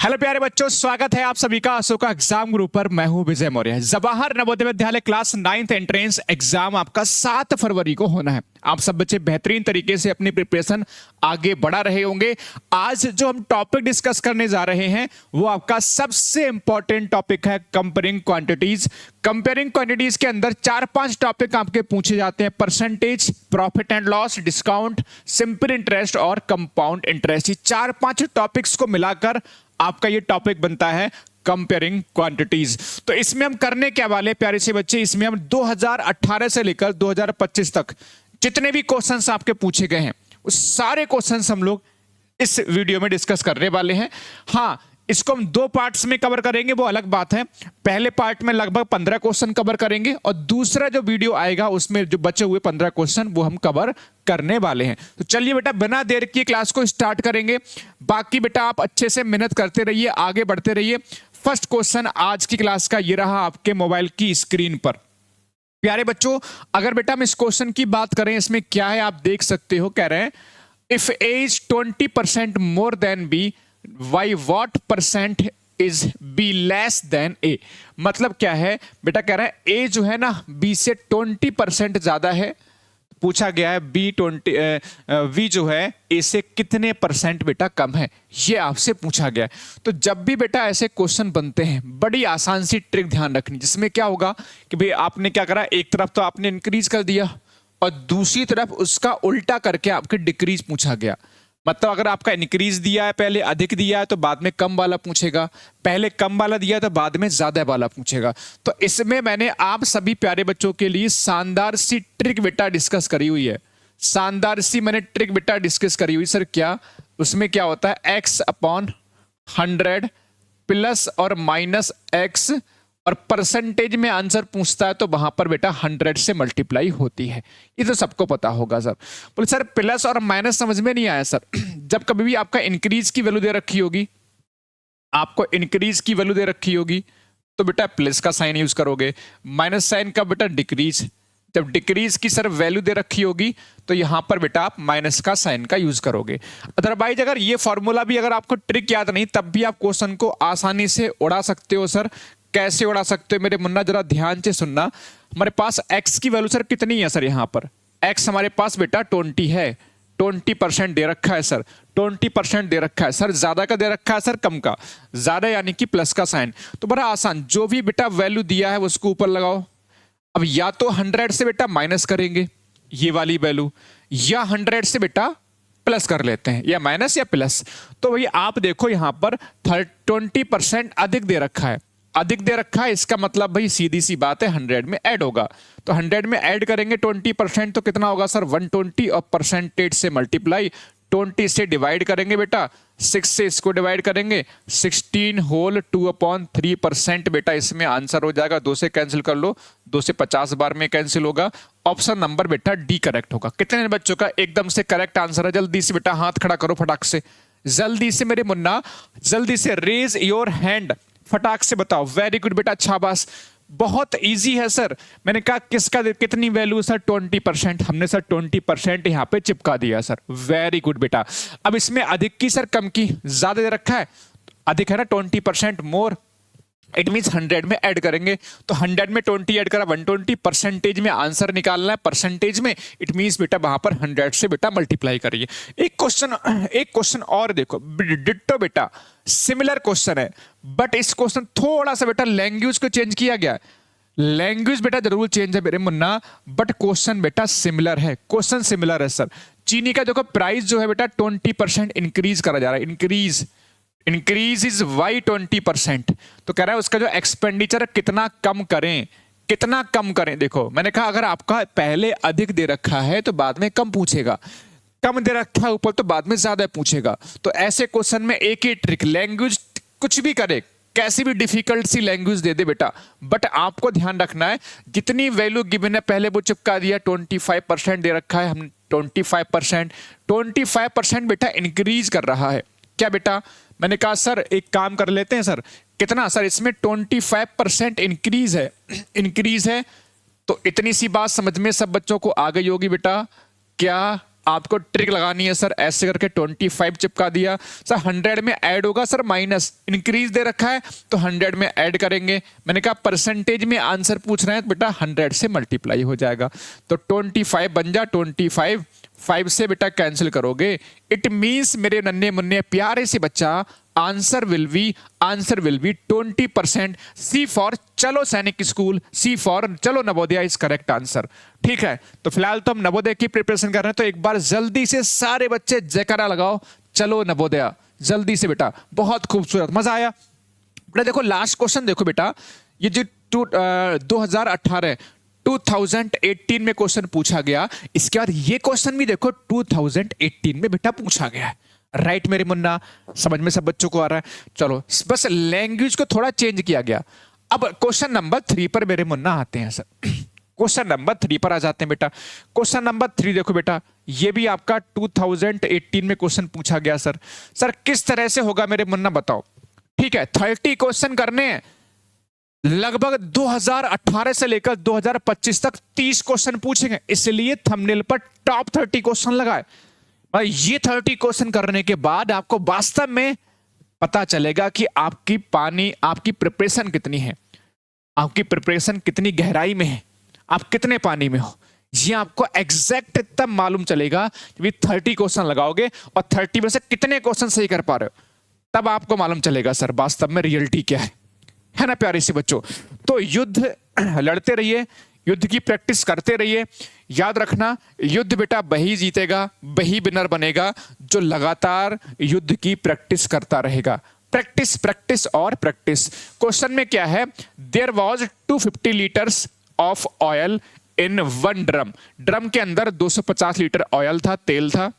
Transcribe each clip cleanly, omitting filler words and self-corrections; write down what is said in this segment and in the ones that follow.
Hello प्यारे बच्चों, स्वागत है आप सभी का अशोका एग्जाम ग्रुप पर। मैं हूं Vijay Maurya. Jawahar Navodaya Vidyalaya class 9th entrance exam आपका 7 फरवरी को होना है। आप सब बच्चे बेहतरीन तरीके से अपनी प्रिपरेशन आगे बढ़ा रहे होंगे। आज जो हम टॉपिक डिस्कस करने जा रहे हैं वो आपका सबसे इंपॉर्टेंट टॉपिक है कंपेयरिंग क्वांटिटीज। कंपेयरिंग क्वांटिटीज के अंदर 4-5 टॉपिक आपके पूछे जाते हैं। Percentage, profit and loss, discount, simple interest और कंपाउंड इंटरेस्ट। ये 4-5 टॉपिक्स को मिलाकर आपका ये टॉपिक बनता है कंपेयरिंग क्वांटिटीज। तो इसमें हम करने क्या वाले प्यारे से बच्चे, इसमें हम 2018 से लेकर 2025 तक जितने भी क्वेश्चंस आपके पूछे गए हैं उस सारे क्वेश्चंस हम लोग इस वीडियो में डिस्कस करने वाले हैं। हाँ, इसको हम 2 पार्ट्स में कवर करेंगे, वो अलग बात है। पहले पार्ट में लगभग 15 क्वेश्चन कवर करेंगे और दूसरा जो वीडियो आएगा उसमें जो बचे हुए 15 क्वेश्चन वो हम कवर करने वाले हैं। तो चलिए बेटा, बिना देर किए क्लास को स्टार्ट करेंगे। बाकी बेटा आप अच्छे से मेहनत करते रहिए, आगे बढ़ते रहिए। फर्स्ट क्वेश्चन आज की क्लास का ये रहा आपके मोबाइल की स्क्रीन पर। प्यारे बच्चों, अगर बेटा हम इस क्वेश्चन की बात करें, इसमें क्या है आप देख सकते हो। कह रहे हैं if A is 20% more than B, by what percent is B less than A. मतलब क्या है बेटा, कह रहा है ए जो है ना बी से 20% ज्यादा है। पूछा गया है वी जो है ए से कितने परसेंट बेटा कम है, ये आपसे पूछा गया है। तो जब भी बेटा ऐसे क्वेश्चन बनते हैं, बड़ी आसान सी ट्रिक ध्यान रखनी, जिसमें क्या होगा कि भाई आपने क्या करा, एक तरफ तो आपने इंक्रीज कर दिया और दूसरी तरफ उसका उल्टा करके आपके डिक्रीज पूछा गया। मतलब अगर आपका इंक्रीज दिया है, पहले अधिक दिया है तो बाद में कम वाला पूछेगा, पहले कम वाला दिया है तो बाद में ज्यादा वाला पूछेगा। तो इसमें मैंने आप सभी प्यारे बच्चों के लिए शानदार सी ट्रिक बेटा डिस्कस करी हुई है। शानदार सी मैंने ट्रिक बेटा डिस्कस करी हुई। सर क्या, उसमें क्या होता है, x/100 प्लस और माइनस x, और परसेंटेज में आंसर पूछता है तो वहां पर बेटा 100 से मल्टीप्लाई होती है। ये तो सबको पता होगा। सर बोले सर प्लस और माइनस समझ में नहीं आया। सर जब कभी भी आपका इंक्रीज की वैल्यू दे रखी होगी, आपको इंक्रीज की वैल्यू दे रखी होगी तो बेटा प्लस का साइन यूज करोगे, माइनस साइन का बेटा डिक्रीज। जब डिक्रीज की सर वैल्यू दे रखी होगी तो यहां पर बेटा आप माइनस का साइन का यूज करोगे। अदरवाइज अगर ये फॉर्मूला भी अगर आपको ट्रिक याद नहीं, तब भी आप क्वेश्चन को आसानी से उड़ा सकते हो। सर कैसे उड़ा सकते हो मेरे मुन्ना, जरा ध्यान से सुनना। हमारे पास x की वैल्यू सर कितनी है, सर यहाँ पर x हमारे पास बेटा 20 है। 20% दे रखा है सर, 20% दे रखा है सर। ज्यादा का दे रखा है सर, कम का, ज्यादा यानी कि प्लस का साइन। तो बड़ा आसान, जो भी बेटा वैल्यू दिया है उसको ऊपर लगाओ। अब या तो 100 से बेटा माइनस करेंगे ये वाली वैल्यू, या 100 से बेटा प्लस कर लेते हैं, या माइनस या प्लस। तो वही आप देखो यहाँ पर 20% अधिक दे रखा है, अधिक दे रखा है, इसका मतलब भाई सीधी सी बात है 100 में ऐड होगा। तो 100 में ऐड करेंगे 20% तो कितना होगा सर 120, और परसेंटेज से मल्टीप्लाई, 20 से डिवाइड करेंगे बेटा, 6 से इसको डिवाइड करेंगे, 16 होल 2/3% बेटा इसमें आंसर हो जाएगा। 2 से कैंसिल कर लो, 2 से 50 बार में कैंसिल होगा। ऑप्शन नंबर बेटा डी करेक्ट होगा। कितने बच्चों का एकदम से करेक्ट आंसर है? जल्दी से बेटा हाथ खड़ा करो फटाक से, जल्दी से मेरे मुन्ना, जल्दी से रेज योर हैंड, फटाक से बताओ। वेरी गुड बेटा, शाबाश, बहुत इजी है सर। मैंने कहा किसका कितनी वैल्यू सर 20%, हमने सर 20% यहाँ पे चिपका दिया सर। वेरी गुड बेटा। अब इसमें अधिक की सर कम की, ज्यादा दे रखा है, अधिक है ना 20% मोर, इट मीन 100 में ऐड करेंगे। तो 100 में 20 ऐड करा 120, परसेंटेज में आंसर निकालना है, परसेंटेज में इट मीन्स बेटा वहां पर 100 से बेटा मल्टीप्लाई करिए। एक क्वेश्चन और देखो, डिट्टो बेटा सिमिलर क्वेश्चन है, बट इस क्वेश्चन थोड़ा सा बेटा लैंग्वेज को चेंज किया गया है। लैंग्वेज बेटा जरूर चेंज है मेरे मुन्ना, बट क्वेश्चन बेटा सिमिलर है। क्वेश्चन सिमिलर है सर। चीनी का देखो प्राइस जो है बेटा 20% इंक्रीज करा जा रहा है, इंक्रीज इज वाई 20%। तो कह रहा है उसका जो एक्सपेंडिचर कितना कम करें, कितना कम करें। देखो मैंने कहा अगर आपका पहले अधिक दे रखा है तो बाद में कम पूछेगा, कम दे रखा है ऊपर तो बाद में ज्यादा पूछेगा। तो ऐसे क्वेश्चन में एक ही ट्रिक, लैंग्वेज कुछ भी करे, कैसी भी डिफिकल्ट सी लैंग्वेज दे दे बेटा, बट आपको ध्यान रखना है जितनी वैल्यू गिवन है पहले वो चिपका दिया। 25% दे रखा है, हम 25% बेटा इंक्रीज कर रहा है। क्या बेटा, मैंने कहा सर एक काम कर लेते हैं सर, कितना सर इसमें 25% इंक्रीज है, इंक्रीज है। तो इतनी सी बात समझ में सब बच्चों को आ गई होगी बेटा, क्या आपको ट्रिक लगानी है सर, ऐसे करके 25 चिपका दिया सर, 100 में ऐड होगा सर, माइनस इंक्रीज दे रखा है तो 100 में ऐड करेंगे। मैंने कहा परसेंटेज में आंसर पूछ रहे हैं तो बेटा 100 से मल्टीप्लाई हो जाएगा, तो 25 बन जा 25, 5 से बेटा कैंसिल करोगे, इट मींस मेरे नन्हे मुन्ने प्यारे से बच्चा आंसर विल बी 20%। सी फॉर चलो सैनिक स्कूल, सी फॉर चलो नवोदया इज करेक्ट आंसर। ठीक है, तो फिलहाल तो हम नवोदय की प्रिपरेशन कर रहे हैं, तो एक बार जल्दी से सारे बच्चे जयकारा लगाओ, चलो नवोदया, जल्दी से बेटा। बहुत खूबसूरत, मजा आया बेटा। देखो लास्ट क्वेश्चन देखो बेटा, ये जो 2018 में क्वेश्चन पूछा गया, इसके बाद ये क्वेश्चन भी देखो 2018 में बेटा पूछा गया है। राइट मेरे मुन्ना, समझ में सब बच्चों को आ रहा है? चलो बस लैंग्वेज को थोड़ा चेंज किया गया। अब क्वेश्चन नंबर 3 पर मेरे मुन्ना आते हैं सर। क्वेश्चन नंबर 3 पर आ जाते हैं बेटा। क्वेश्चन नंबर 3 देखो बेटा, ये भी आपका 2018 में क्वेश्चन पूछा गया सर। सर किस तरह से होगा मेरे मुन्ना बताओ? ठीक है, 30 क्वेश्चन करने हैं, लगभग 2018 से लेकर 2025 तक 30 क्वेश्चन पूछेंगे, इसलिए थंबनेल पर टॉप 30 क्वेश्चन लगाए। और ये 30 क्वेश्चन करने के बाद आपको वास्तव में पता चलेगा कि आपकी प्रिपरेशन कितनी है, आपकी प्रिपरेशन कितनी गहराई में है, आप कितने पानी में हो। ये आपको एग्जैक्ट तब मालूम चलेगा जब 30 क्वेश्चन लगाओगे और 30 में से कितने क्वेश्चन सही कर पा रहे हो, तब आपको मालूम चलेगा सर वास्तव में रियलिटी क्या है ना प्यारे से बच्चों। तो युद्ध लड़ते रहिए, युद्ध की प्रैक्टिस करते रहिए। याद रखना, युद्ध बेटा वही जीतेगा, वही विनर बनेगा जो लगातार युद्ध की प्रैक्टिस करता रहेगा। प्रैक्टिस प्रैक्टिस और प्रैक्टिस। क्वेश्चन में क्या है? There was 250 litres of oil in one drum. Drum के अंदर 250 लीटर ऑयल था, तेल था।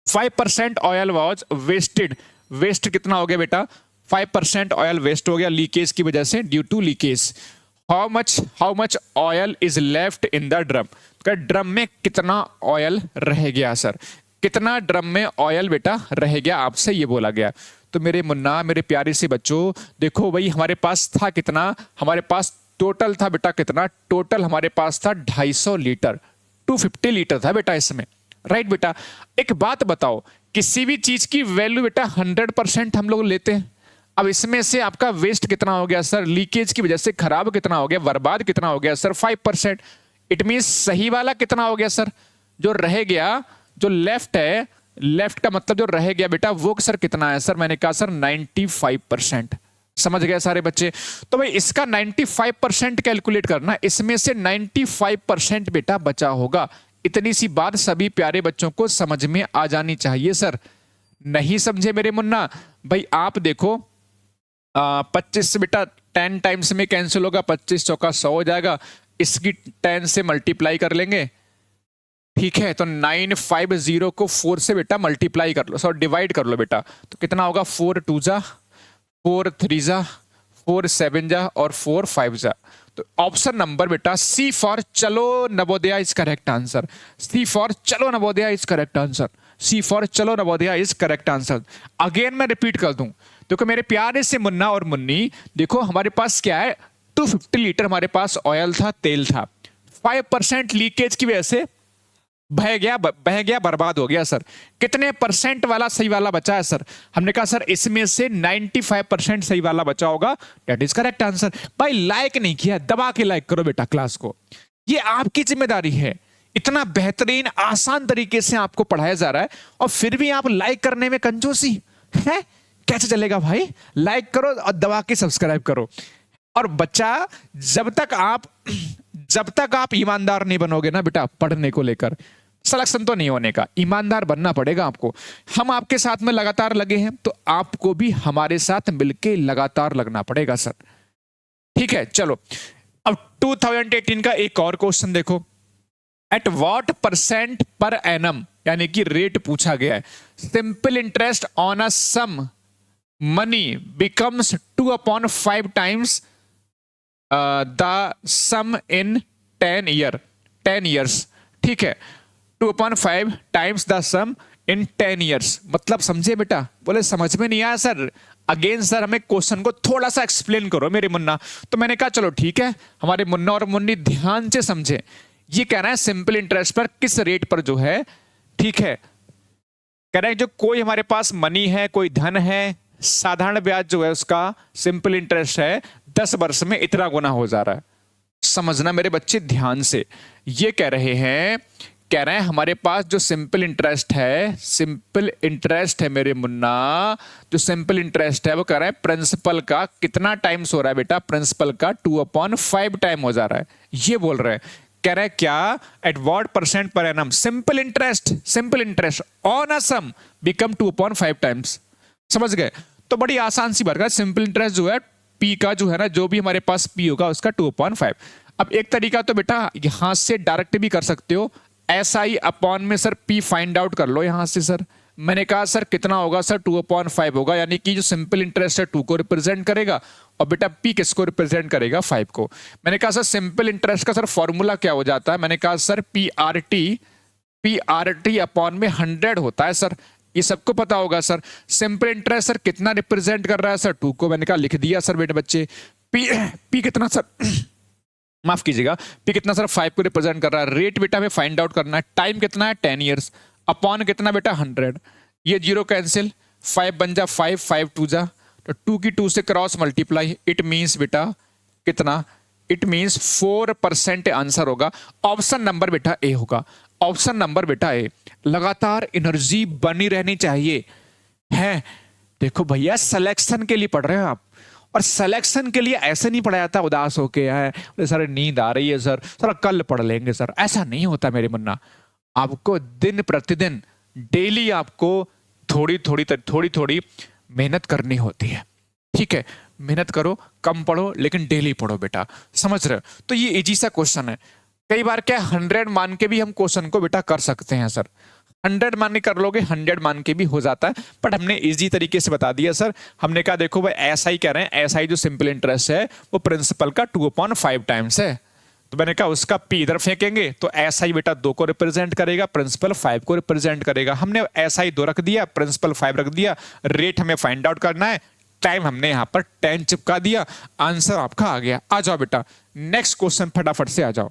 5% ऑयल वाज वेस्टेड। वेस्ट कितना हो गया बेटा? 5% ऑयल वेस्ट हो गया लीकेज की वजह से, due to leakage. How much oil is left in the drum. Drum में कितना ऑयल रह गया सर? कितना ड्रम में ऑयल बेटा रह गया, आपसे ये बोला गया। तो मेरे मुन्ना, मेरे प्यारे से बच्चों, देखो भाई हमारे पास था कितना, हमारे पास टोटल था बेटा कितना, टोटल हमारे पास था 250 लीटर, 250 लीटर था बेटा इसमें। राइट बेटा, एक बात बताओ, किसी भी चीज की वैल्यू बेटा 100% हम लोग लेते हैं। अब इसमें से आपका वेस्ट कितना हो गया सर? लीकेज की वजह से खराब कितना हो गया, बर्बाद कितना हो गया सर? 5%। इट मींस सही वाला कितना हो गया सर? जो रह गया, जो लेफ्ट है, लेफ्ट का मतलब जो रह गया बेटा वो सर कितना है सर? मैंने कहा सर 95%। समझ गए सारे बच्चे? तो भाई इसका 95% कैलकुलेट करना, इसमें से 95% बेटा बचा होगा। इतनी सी बात सभी प्यारे बच्चों को समझ में आ जानी चाहिए सर। नहीं समझे मेरे मुन्ना? भाई आप देखो 25 से बेटा 10 टाइम्स में कैंसिल होगा, 25 चौका 100 हो जाएगा, इसकी 10 से मल्टीप्लाई कर लेंगे। ठीक है, तो 950 को 4 से बेटा मल्टीप्लाई कर लो, सॉरी डिवाइड कर लो बेटा, तो कितना होगा? 4 2 जा, 4 3 जा, 4 7 जा और 4 5 जा। तो ऑप्शन नंबर बेटा सी फॉर चलो Navodaya is correct answer. C for चलो Navodaya is correct answer. C for चलो Navodaya is correct answer. Again मैं रिपीट कर दूं, देखो मेरे प्यारे से मुन्ना और मुन्नी, देखो हमारे पास क्या है? 250 लीटर हमारे पास ऑयल था, तेल था। 5% लीकेज की वजह से बह गया, बर्बाद हो गया सर। कितने परसेंट वाला सही वाला बचा है सर? हमने कहा सर इसमें से 95% सही वाला बचा होगा, दैट इज करेक्ट आंसर। भाई लाइक नहीं किया, दबा के लाइक करो बेटा क्लास को, ये आपकी जिम्मेदारी है। इतना बेहतरीन आसान तरीके से आपको पढ़ाया जा रहा है और फिर भी आप लाइक करने में कंजूसी है, कैसे चलेगा भाई? लाइक करो और दबा के सब्सक्राइब करो। और बच्चा, जब तक आप ईमानदार नहीं बनोगे ना बेटा पढ़ने को लेकर, सिलेक्शन तो नहीं होने का, ईमानदार बनना पड़ेगा आपको। हम आपके साथ में लगातार लगे हैं, तो आपको भी हमारे साथ मिलके लगातार लगना पड़ेगा सर। ठीक है, चलो अब 2018 का एक और क्वेश्चन देखो। At what percent per annum, यानी कि रेट पूछा गया है। Simple interest on a sum of बिकम्स 2/5 times the sum in 10 years। ठीक है, 2/5 times the sum in 10 years, मतलब समझे बेटा? बोले समझ में नहीं आया सर। अगेन सर हमें क्वेश्चन को थोड़ा सा एक्सप्लेन करो मेरे मुन्ना। तो मैंने कहा चलो ठीक है, हमारे मुन्ना और मुन्नी ध्यान से समझे। ये कह रहा है सिंपल इंटरेस्ट पर किस रेट पर जो है ठीक है, कह रहे हैं जो कोई हमारे पास मनी है, कोई धन है, साधारण ब्याज जो है उसका सिंपल इंटरेस्ट है 10 वर्ष में इतना गुना हो जा रहा है। समझना मेरे बच्चे ध्यान से, ये कह रहे हैं हमारे पास जो सिंपल इंटरेस्ट है, सिंपल इंटरेस्ट है मेरे मुन्ना, जो सिंपल इंटरेस्ट है वो कह रहा है प्रिंसिपल का कितना टाइम्स हो रहा है बेटा, प्रिंसिपल का 2/5 टाइम हो जा रहा है, ये बोल रहे हैं। कह रहा है क्या, at what percent per annum simple interest on a sum become 2/5 times. समझ गए? तो बड़ी आसान सी बात है, सिंपल इंटरेस्ट जो है पी का जो है ना, जो भी हमारे पास पी होगा उसका 2/5। अब एक तरीका तो बेटा यहां से डायरेक्ट भी कर सकते हो, SI अपॉन में सर पी फाइंड आउट कर लो यहां से। सर मैंने कहा सर कितना होगा, सर 2/5 होगा, यानी कि जो सिंपल इंटरेस्ट है 2 को रिप्रेजेंट करेगा और बेटा पी किसको रिप्रेजेंट करेगा, 5 को। मैंने कहा सर सिंपल इंटरेस्ट का सर फॉर्मूला क्या हो जाता है, मैंने कहा सर PRT अपॉन में 100 होता है सर, ये सबको पता होगा सर। सिंपल इंटरेस्ट सर कितना रिप्रेजेंट कर रहा है सर, 2 को, मैंने कहा लिख दिया सर बेटे बच्चे। पी कितना सर माफ कीजिएगा, पी कितना सर 5 को रिप्रेजेंट कर रहा है। रेट बेटा हमें फाइंड आउट करना है, टाइम कितना है 10 ईयर्स, अपॉन कितना बेटा 100, ये 0 कैंसिल, 5 बन जा 5, 5 2 जा, तो 2 की 2 से क्रॉस मल्टीप्लाई, इट मींस बेटा कितना, इट मींस 4% आंसर होगा। ऑप्शन नंबर बेटा ए होगा, ऑप्शन नंबर बेटा ए। लगातार एनर्जी बनी रहनी चाहिए है। देखो भैया सिलेक्शन के लिए पढ़ रहे हो आप, और सिलेक्शन के लिए ऐसे नहीं पढ़ा जाता उदास होके है, सर नींद आ रही है सर कल पढ़ लेंगे सर, ऐसा नहीं होता मेरे मुन्ना। आपको दिन प्रतिदिन डेली आपको थोड़ी थोड़ी मेहनत करनी होती है, ठीक है? मेहनत करो, कम पढ़ो लेकिन डेली पढ़ो बेटा, समझ रहे हो? तो ये इजी सा क्वेश्चन है। कई बार क्या 100 मान के भी हम क्वेश्चन को बेटा कर सकते हैं सर, 100 मान के कर लोगे, 100 मान के भी हो जाता है, बट हमने इजी तरीके से बता दिया सर। हमने कहा देखो भाई SI कह रहे हैं, SI जो सिंपल इंटरेस्ट है वो प्रिंसिपल का 2/5 टाइम्स है, तो मैंने कहा उसका P इधर फेंकेंगे तो SI बेटा 2 को रिप्रेजेंट करेगा, प्रिंसिपल 5 को रिप्रेजेंट करेगा। हमने SI 2 रख दिया, प्रिंसिपल 5 रख दिया, रेट हमें फाइंड आउट करना है, टाइम हमने यहां पर 10 चिपका दिया, आंसर आपका आ गया। आ जाओ बेटा नेक्स्ट क्वेश्चन, फटाफट से आ जाओ।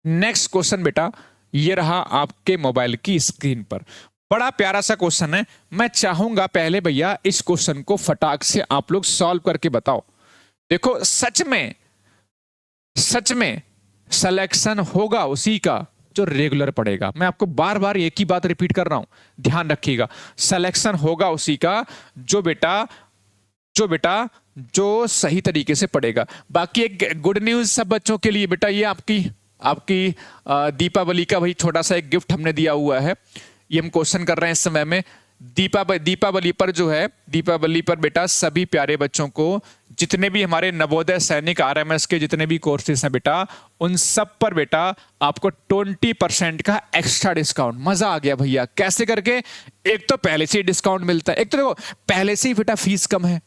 नेक्स्ट क्वेश्चन बेटा ये रहा आपके मोबाइल की स्क्रीन पर, बड़ा प्यारा सा क्वेश्चन है। मैं चाहूंगा पहले भैया इस क्वेश्चन को फटाक से आप लोग सॉल्व करके बताओ। देखो सच में सिलेक्शन होगा उसी का जो रेगुलर पढ़ेगा। मैं आपको बार बार एक ही बात रिपीट कर रहा हूं, ध्यान रखिएगा। सिलेक्शन होगा उसी का जो बेटा जो सही तरीके से पढ़ेगा। बाकी एक गुड न्यूज सब बच्चों के लिए बेटा, ये आपकी दीपावली का भाई छोटा सा एक गिफ्ट हमने दिया हुआ है। ये हम क्वेश्चन कर रहे हैं इस समय में। दीपावली पर जो है, दीपावली पर बेटा सभी प्यारे बच्चों को, जितने भी हमारे नवोदय सैनिक RMS के जितने भी कोर्सेज हैं बेटा, उन सब पर बेटा आपको 20% का एक्स्ट्रा डिस्काउंट। मजा आ गया भैया, कैसे करके? एक तो पहले से ही डिस्काउंट मिलता है, एक तो देखो पहले से ही बेटा फीस कम है,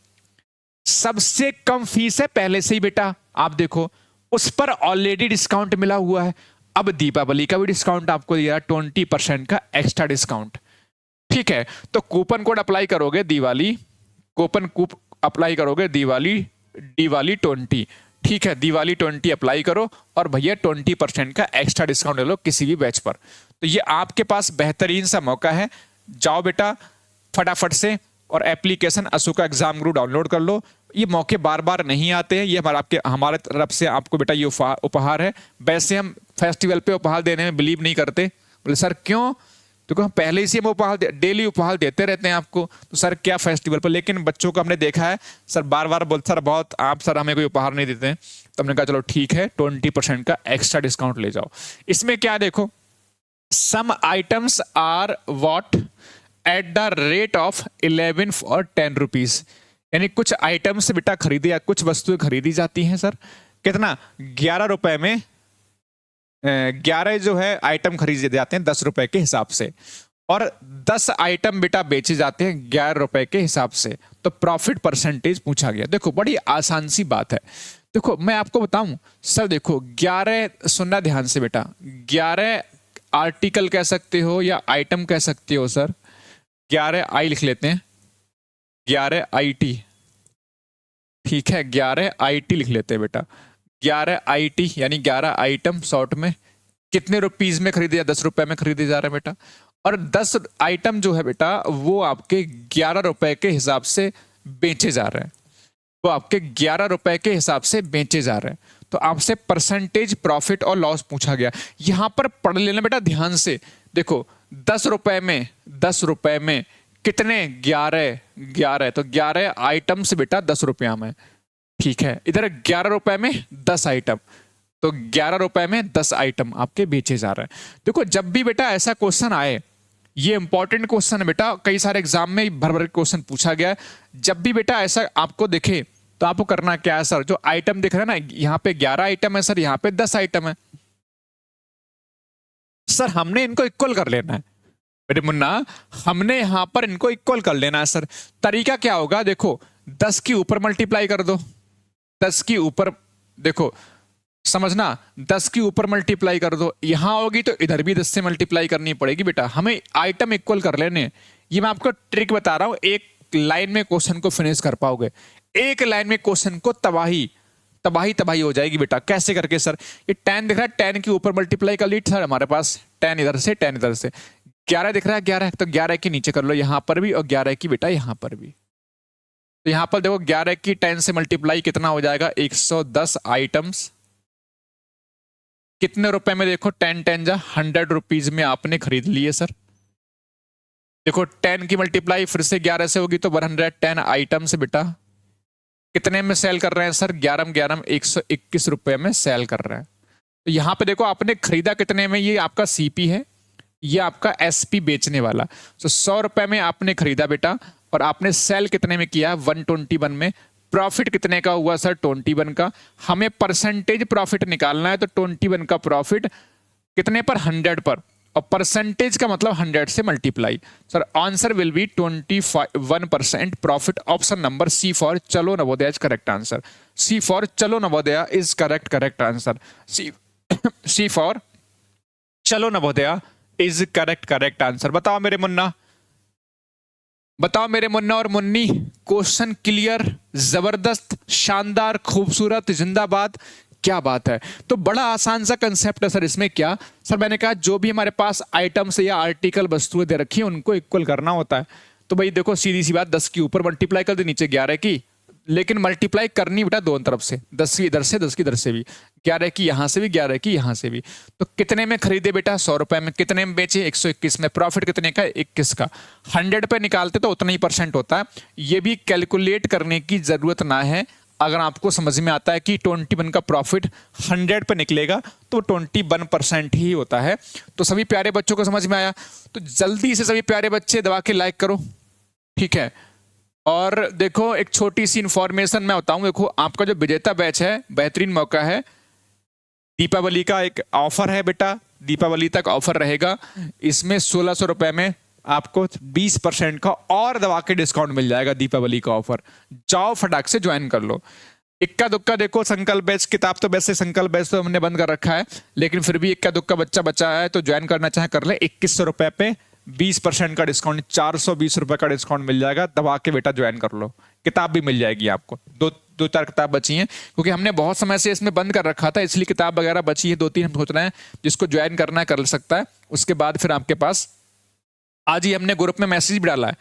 सबसे कम फीस है पहले से ही बेटा, आप देखो उस पर ऑलरेडी डिस्काउंट मिला हुआ है। अब दीपावली का भी डिस्काउंट आपको दिया 20% का एक्स्ट्रा डिस्काउंट, ठीक है? तो कूपन कोड अप्लाई करोगे दिवाली, अप्लाई करोगे दिवाली 20, ठीक है? दिवाली 20 अप्लाई करो और भैया 20% का एक्स्ट्रा डिस्काउंट ले लो किसी भी बैच पर। तो ये आपके पास बेहतरीन सा मौका है, जाओ बेटा फटाफट से और एप्लीकेशन अशोका एग्जाम गुरु डाउनलोड कर लो। ये मौके बार बार नहीं आते हैं, ये हमारे तरफ से आपको बेटा ये उपहार है। वैसे हम फेस्टिवल पे उपहार देने में बिलीव नहीं करते। बोले सर क्यों? तो पहले से हम डेली उपहार देते रहते हैं आपको, तो सर क्या फेस्टिवल पर? लेकिन बच्चों को हमने देखा है सर बार बार बोलते, सर बहुत आप सर हमें कोई उपहार नहीं देते हैं, तो हमने कहा चलो ठीक है 20% का एक्स्ट्रा डिस्काउंट ले जाओ। इसमें क्या देखो, some items are bought at the rate of 11 और 10 रुपीज, यानी कुछ आइटम्स बेटा खरीदे या कुछ वस्तुएं खरीदी जाती हैं सर कितना, 11 रुपए में 11 जो है आइटम खरीदे जाते हैं 10 रुपए के हिसाब से, और 10 आइटम बेटा बेचे जाते हैं 11 रुपए के हिसाब से। तो प्रॉफिट परसेंटेज पूछा गया। देखो बड़ी आसान सी बात है। देखो मैं आपको बताऊं सर, देखो 11 सुनना ध्यान से बेटा, 11 आर्टिकल कह सकते हो या आइटम कह सकते हो सर, 11 आई लिख लेते हैं, 11 IT, ठीक है? 11 IT लिख लेते हैं बेटा, 11 IT यानी 11 आइटम शॉर्ट में, कितने रुपीज में खरीदे जा, 10 रुपए में खरीदे जा रहे हैं बेटा। और 10 आइटम जो है बेटा वो आपके 11 रुपए के हिसाब से बेचे जा रहे हैं, वो आपके 11 रुपए के हिसाब से बेचे जा रहे हैं। तो आपसे परसेंटेज प्रॉफिट और लॉस पूछा गया, यहां पर पढ़ लेना बेटा ध्यान से। देखो 10 रुपए में, 10 रुपए में कितने, 11, 11, तो 11 आइटम से बेटा 10 रुपया में, ठीक है। इधर 11 रुपए में 10 आइटम, तो 11 रुपए में 10 आइटम आपके बेचे जा रहे हैं। देखो जब भी बेटा ऐसा क्वेश्चन आए, ये इंपॉर्टेंट क्वेश्चन है बेटा, कई सारे एग्जाम में भर भर क्वेश्चन पूछा गया है। जब भी बेटा ऐसा आपको दिखे तो आपको करना क्या है सर, जो आइटम दिख रहा है ना, यहाँ पे 11 आइटम है सर, यहाँ पे 10 आइटम है सर, हमने इनको इक्वल कर लेना है मेरे मुन्ना, हमने यहां पर इनको इक्वल कर लेना है सर। तरीका क्या होगा, देखो 10 के ऊपर मल्टीप्लाई कर दो, 10 के ऊपर, देखो समझना, 10 के ऊपर मल्टीप्लाई कर दो, यहां होगी तो इधर भी 10 से मल्टीप्लाई करनी पड़ेगी बेटा, हमें आइटम इक्वल कर लेने। ये मैं आपको ट्रिक बता रहा हूं, एक लाइन में क्वेश्चन को फिनिश कर पाओगे, एक लाइन में क्वेश्चन को तबाही तबाही तबाही हो जाएगी बेटा। कैसे करके सर, ये 10 दिख रहा है, 10 के ऊपर मल्टीप्लाई कर ली सर, हमारे पास 10 इधर से 10 इधर से, 11 दिख रहा है, 11 तो 11 के नीचे कर लो यहां पर भी, और 11 की बेटा यहां पर भी। तो यहां पर देखो 11 की 10 से मल्टीप्लाई कितना हो जाएगा, 110 आइटम्स, कितने रुपए में, देखो 10 10 जा 100 रुपीज में आपने खरीद लिए सर। देखो 10 की मल्टीप्लाई फिर से 11 से होगी तो 110 आइटम से बेटा कितने में सेल कर रहे हैं सर, 11 11 121 रुपए में सेल कर रहे हैं। तो यहां पे देखो आपने खरीदा कितने में, ये आपका सीपी है, ये आपका एसपी बेचने वाला। तो 100 रुपए में आपने खरीदा बेटा, और आपने सेल कितने में किया, 121 में। प्रॉफिट कितने का हुआ सर, 21 का। हमें परसेंटेज प्रॉफिट निकालना है, तो 21 का प्रॉफिट कितने पर, 100 पर, और परसेंटेज का मतलब 100 से multiply. Sir answer will be 21% profit. Option number C for चलो Navodaya is correct answer. C for चलो Navodaya is correct answer. C for चलो नवोदय इज करेक्ट आंसर। बताओ मेरे मुन्ना, बताओ मेरे मुन्ना और मुन्नी, क्वेश्चन क्लियर, जबरदस्त, शानदार, खूबसूरत, जिंदाबाद, क्या बात है। तो बड़ा आसान सा कंसेप्ट है सर। इसमें क्या सर, मैंने कहा जो भी हमारे पास आइटम्स या आर्टिकल वस्तुएं दे रखी है उनको इक्वल करना होता है। तो भाई देखो सीधी सी बात, 10 के ऊपर मल्टीप्लाई कर दे, नीचे 11 की, लेकिन मल्टीप्लाई करनी बेटा दोनों तरफ से, 10 की इधर से 10 की इधर से भी, 11 की यहां से भी 11 की यहां से भी। तो कितने में खरीदे बेटा, 100 रुपए में। कितने में बेचे, 121 में। प्रॉफिट कितने का, 21 का। 100 पे निकालते तो उतना ही परसेंट होता है। ये भी कैलकुलेट करने की जरूरत ना है, अगर आपको समझ में आता है कि 21 का प्रॉफिट 100 पे निकलेगा तो 21% ही होता है। तो सभी प्यारे बच्चों को समझ में आया, तो जल्दी से सभी प्यारे बच्चे दबा के लाइक करो, ठीक है। और देखो एक छोटी सी इंफॉर्मेशन मैं बताऊं, देखो आपका जो विजेता बैच है, बेहतरीन मौका है, दीपावली का एक ऑफर है बेटा, दीपावली तक ऑफर रहेगा। इसमें 1600 रुपए में आपको 20% का और दबा के डिस्काउंट मिल जाएगा, दीपावली का ऑफर। जाओ फटाक से ज्वाइन कर लो। इक्का दुक्का देखो, संकल्प बैच किताब तो वैसे संकल्प बैच तो हमने बंद कर रखा है, लेकिन फिर भी इक्का दुक्का बच्चा बचा है तो ज्वाइन करना चाहे कर ले। 2100 रुपए पे 20% का डिस्काउंट, 420 रुपए का डिस्काउंट मिल जाएगा। दबा के बेटा ज्वाइन कर लो, किताब भी मिल जाएगी आपको। दो चार किताब बची हैं, क्योंकि हमने बहुत समय से इसमें बंद कर रखा था, इसलिए किताब वगैरह बची है 2-3। हम सोच रहे हैं जिसको ज्वाइन करना है कर सकता है। उसके बाद फिर आपके पास आज ही हमने ग्रुप में मैसेज भी डाला है,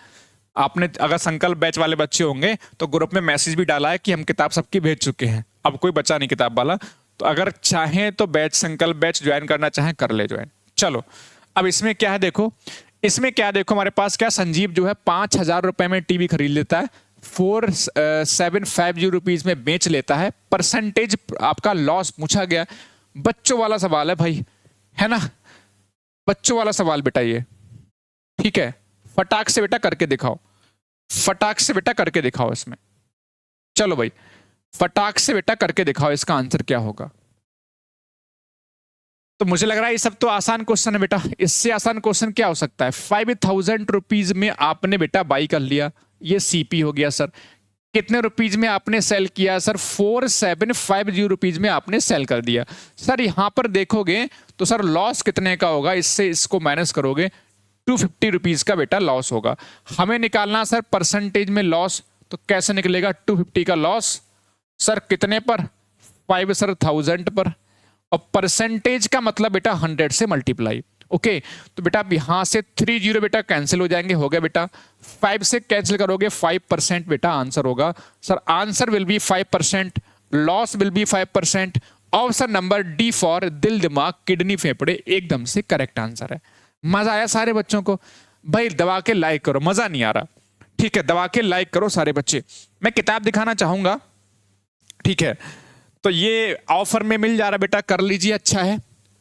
आपने अगर संकल्प बैच वाले बच्चे होंगे तो ग्रुप में मैसेज भी डाला है कि हम किताब सबकी भेज चुके हैं, अब कोई बचा नहीं किताब वाला। तो अगर चाहें तो बैच, संकल्प बैच ज्वाइन करना चाहें कर ले ज्वाइन। चलो अब इसमें क्या है, देखो इसमें क्या, देखो हमारे पास क्या, संजीव जो है 5000 रुपए में टीवी खरीद लेता है, 4750 रुपीज में बेच लेता है। परसेंटेज आपका लॉस पूछा गया, बच्चों वाला सवाल है भाई, है ना, बच्चों वाला सवाल बेटा ये, ठीक है। फटाक से बेटा करके दिखाओ, फटाक से बेटा करके दिखाओ इसमें। चलो भाई फटाक से बेटा करके दिखाओ, इसका आंसर क्या होगा। तो मुझे लग रहा है ये सब तो आसान क्वेश्चन है बेटा, इससे आसान क्वेश्चन क्या हो सकता है। 5000 रुपीज में आपने बेटा बाई कर लिया, ये सीपी हो गया सर। कितने रुपीज में आपने सेल किया सर, 4750 रुपीज में आपने सेल कर दिया सर। यहां पर देखोगे तो सर लॉस कितने का होगा, इससे इसको माइनस करोगे 250 रुपीज का बेटा लॉस होगा। हमें निकालना सर परसेंटेज में लॉस, तो कैसे निकलेगा 250 का लॉस सर, कितने पर, 5 सर 1000 पर, और परसेंटेज का मतलब बेटा 100 से मल्टीप्लाई। ओके, तो बेटा अब यहां से 30 बेटा कैंसिल हो जाएंगे, हो गया बेटा। 5 से कैंसिल करोगे 5% बेटा आंसर होगा। Sir answer will B 5%, loss will be 5%। Option number D for दिल दिमाग किडनी फेफड़े एकदम से करेक्ट आंसर है। मजा आया सारे बच्चों को? भाई दबा के लाइक करो, मजा नहीं आ रहा? ठीक है, दबा के लाइक करो सारे बच्चे। मैं किताब दिखाना चाहूंगा, ठीक है, तो ये ऑफर में मिल जा रहा है बेटा, कर लीजिए, अच्छा है,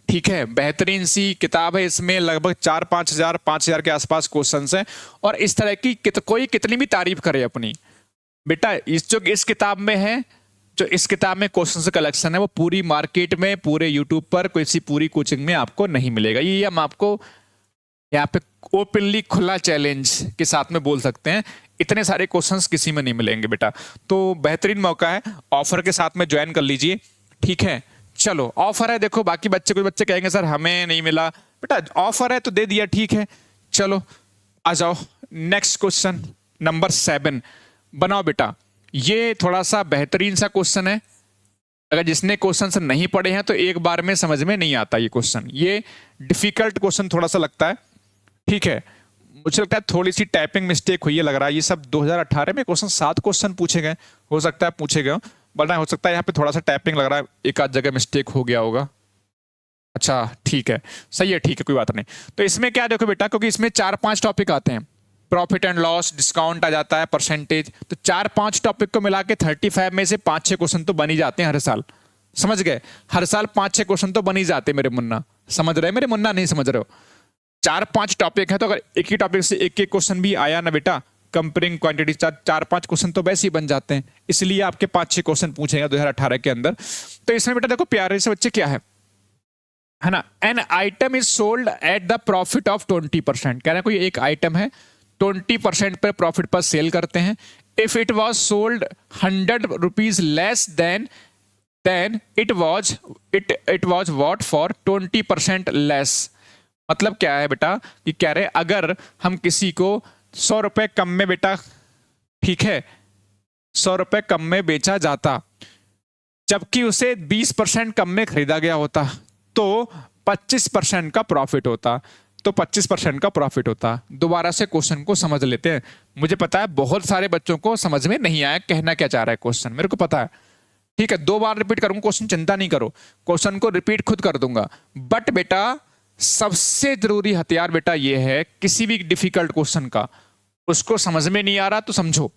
ठीक है, बेहतरीन सी किताब है। इसमें लगभग 4-5 हजार के आसपास क्वेश्चंस हैं, और इस तरह की कोई कितनी भी तारीफ करे अपनी, बेटा इस किताब में है, जो इस किताब में क्वेश्चंस कलेक्शन है, वो पूरी मार्केट में, पूरे यूट्यूब पर, किसी पूरी कोचिंग में आपको नहीं मिलेगा। ये हम आपको यहाँ पे ओपनली खुला चैलेंज के साथ में बोल सकते हैं, इतने सारे क्वेश्चंस किसी में नहीं मिलेंगे बेटा। तो बेहतरीन मौका है, ऑफर के साथ में ज्वाइन कर लीजिए, ठीक है। चलो ऑफर है, देखो बाकी बच्चे, कुछ बच्चे कहेंगे सर हमें नहीं मिला, बेटा ऑफर है तो दे दिया, ठीक है। चलो आ जाओ, नेक्स्ट क्वेश्चन नंबर 7 बनाओ बेटा। ये थोड़ा सा बेहतरीन सा क्वेश्चन है, अगर जिसने क्वेश्चन नहीं पढ़े हैं तो एक बार में समझ में नहीं आता ये क्वेश्चन, ये डिफिकल्ट क्वेश्चन थोड़ा सा लगता है, ठीक है। मुझे लगता है थोड़ी सी टाइपिंग मिस्टेक हुई है, लग रहा है। ये सब 2018 में क्वेश्चन 7 क्वेश्चन पूछे गए, हो सकता है पूछे गए, वरना हो सकता है यहाँ पे थोड़ा सा टाइपिंग लग रहा है, एक आध जगह मिस्टेक हो गया होगा। अच्छा ठीक है, सही है, ठीक है, कोई बात नहीं। तो इसमें क्या देखो बेटा, क्योंकि इसमें 4-5 टॉपिक आते हैं, प्रॉफिट एंड लॉस, डिस्काउंट आ जाता है, परसेंटेज, तो 4-5 टॉपिक को मिला के 35 में से 5-6 क्वेश्चन तो बन ही जाते हैं हर साल, समझ गए? हर साल 5-6 क्वेश्चन तो बन ही जाते मेरे मुन्ना, समझ रहे मेरे मुन्ना? नहीं समझ रहे हो? 4-5 टॉपिक है, तो अगर एक ही टॉपिक से एक एक क्वेश्चन भी आया ना बेटा, कंपेयरिंग क्वांटिटी, 4-5 क्वेश्चन तो वैसे ही बन जाते हैं, इसलिए आपके 5-6 क्वेश्चन पूछेगा 2018 के अंदर। तो इसमें बेटा देखो प्यारे से बच्चे क्या है ना, an item is sold at the profit of 20%। कह रहे हैं कोई एक आइटम है 20% पर प्रॉफिट पर सेल करते हैं। If it was sold 100 rupees less than it was what for 20% less. मतलब क्या है बेटा कि कह रहे अगर हम किसी को 100 रुपए कम में बेटा, ठीक है, 100 रुपए कम में बेचा जाता, जबकि उसे 20% कम में खरीदा गया होता, तो 25% का प्रॉफिट होता, तो 25% का प्रॉफिट होता। दोबारा से क्वेश्चन को समझ लेते हैं। मुझे पता है बहुत सारे बच्चों को समझ में नहीं आया कहना क्या चाह रहा है क्वेश्चन, मेरे को पता है, ठीक है। 2 बार रिपीट करूंगा क्वेश्चन, चिंता नहीं करो, क्वेश्चन को रिपीट खुद कर दूंगा। बट बेटा सबसे जरूरी हथियार बेटा ये है, किसी भी डिफिकल्ट क्वेश्चन का, उसको समझ में नहीं आ रहा तो समझो,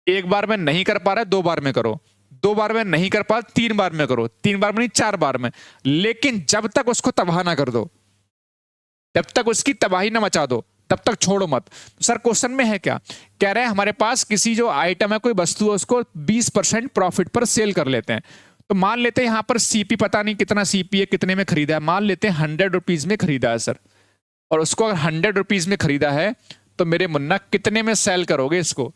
एक बार में नहीं कर पा रहा है 2 बार में करो, 2 बार में नहीं कर पा 3 बार में करो, 3 बार में नहीं 4 बार में, लेकिन जब तक उसको तबाह ना कर दो, जब तक उसकी तबाही ना मचा दो, तब तक छोड़ो मत। तो सर क्वेश्चन में है क्या, कह रहे हैं हमारे पास किसी जो आइटम है, कोई वस्तु है, उसको 20% प्रॉफिट पर सेल कर लेते हैं। तो मान लेते हैं यहां पर सीपी, पता नहीं कितना सीपी है, कितने में खरीदा है, मान लेते हैं 100 रुपीज में खरीदा है सर, और उसको अगर 100 रुपीज में खरीदा है तो मेरे मुन्ना कितने में सेल करोगे इसको?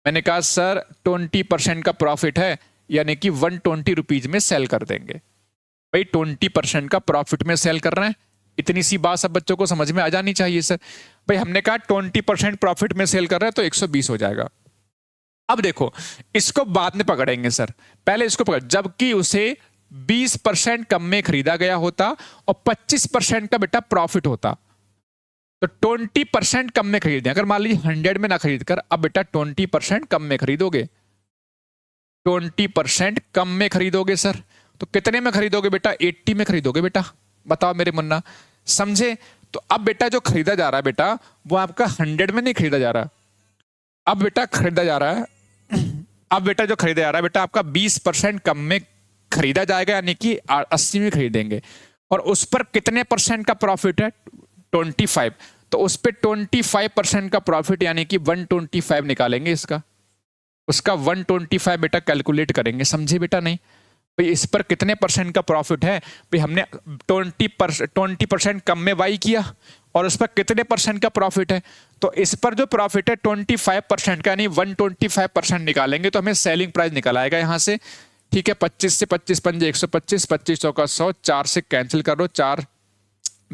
मैंने कहा सर 20% का प्रॉफिट है, यानी कि 120 रुपीज में सेल कर देंगे। भाई 20% का प्रॉफिट में सेल कर रहे हैं, इतनी सी बात सब बच्चों को समझ में आ जानी चाहिए सर। भाई हमने कहा 20% प्रॉफिट में सेल कर रहे हैं तो 120 हो जाएगा। अब देखो इसको बाद में पकड़ेंगे सर, पहले इसको पकड़, जबकि उसे 20% कम में खरीदा गया होता और 25% का बेटा प्रॉफिट होता, तो 20% कम में खरीदें। अगर मान लीजिए 100 में ना खरीद कर अब बेटा 20% कम में खरीदोगे, 20% कम में खरीदोगे सर, तो कितने में खरीदोगे बेटा? 80 में खरीदोगे बेटा, बताओ मेरे मुन्ना, समझे? तो अब बेटा जो खरीदा जा रहा है बेटा, वो आपका 100 में नहीं खरीदा जा रहा, अब बेटा खरीदा जा रहा है, अब बेटा जो खरीदा जा रहा है बेटा आपका 20% कम में खरीदा जाएगा, यानी कि 80 में खरीदेंगे, और उस पर कितने परसेंट का प्रॉफिट है? 25, तो उस पर 25% का प्रॉफिट, यानी कि 125 निकालेंगे इसका, उसका 125 बेटा कैलकुलेट करेंगे, समझे बेटा? नहीं भाई इस पर कितने परसेंट का प्रॉफिट है, भाई हमने 20% कम में बाई किया और उस पर कितने परसेंट का प्रॉफिट है, तो इस पर जो प्रॉफिट है 25% का, यानी 125% निकालेंगे तो हमें सेलिंग प्राइस निकल आएगा यहां से, ठीक है। 25 से 25 पंजे 125, 25 100 का 100, 4 से कैंसिल कर लो, 4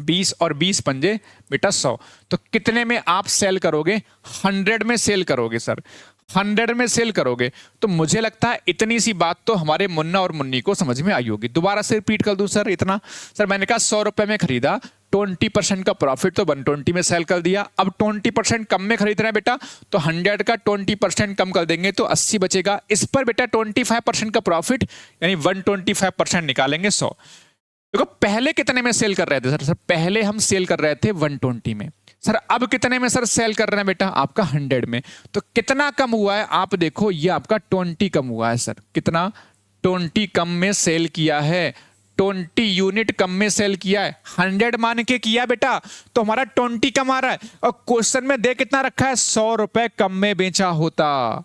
20 और 20 पंजे बेटा 100, तो कितने में आप सेल करोगे? 100 में सेल करोगे सर, 100 में सेल करोगे। तो मुझे लगता है इतनी सी बात तो हमारे मुन्ना और मुन्नी को समझ में आई होगी। दोबारा से रिपीट कर दूं सर, इतना सर मैंने कहा 100 रुपए में खरीदा, 20% का प्रॉफिट तो 120 में सेल कर दिया। अब 20% कम में खरीद रहे हैं बेटा, तो 100 का 20% कम कर देंगे तो 80 बचेगा। इस पर बेटा 25% का प्रॉफिट यानी 125% निकालेंगे 100। देखो पहले कितने में सेल कर रहे थे सर? पहले हम सेल कर रहे थे 120 में। सर अब कितने में सर सेल कर रहे हैं बेटा? आपका 100 में। तो कितना कम हुआ है आप देखो, ये आपका 20 कम हुआ है सर। कितना? 20 कम में सेल किया है, 20 यूनिट कम में सेल किया है। 100 मान के किया बेटा, तो हमारा 20 कम आ रहा है। और क्वेश्चन में दे कितना रखा है? 100 रुपए कम में बेचा होता,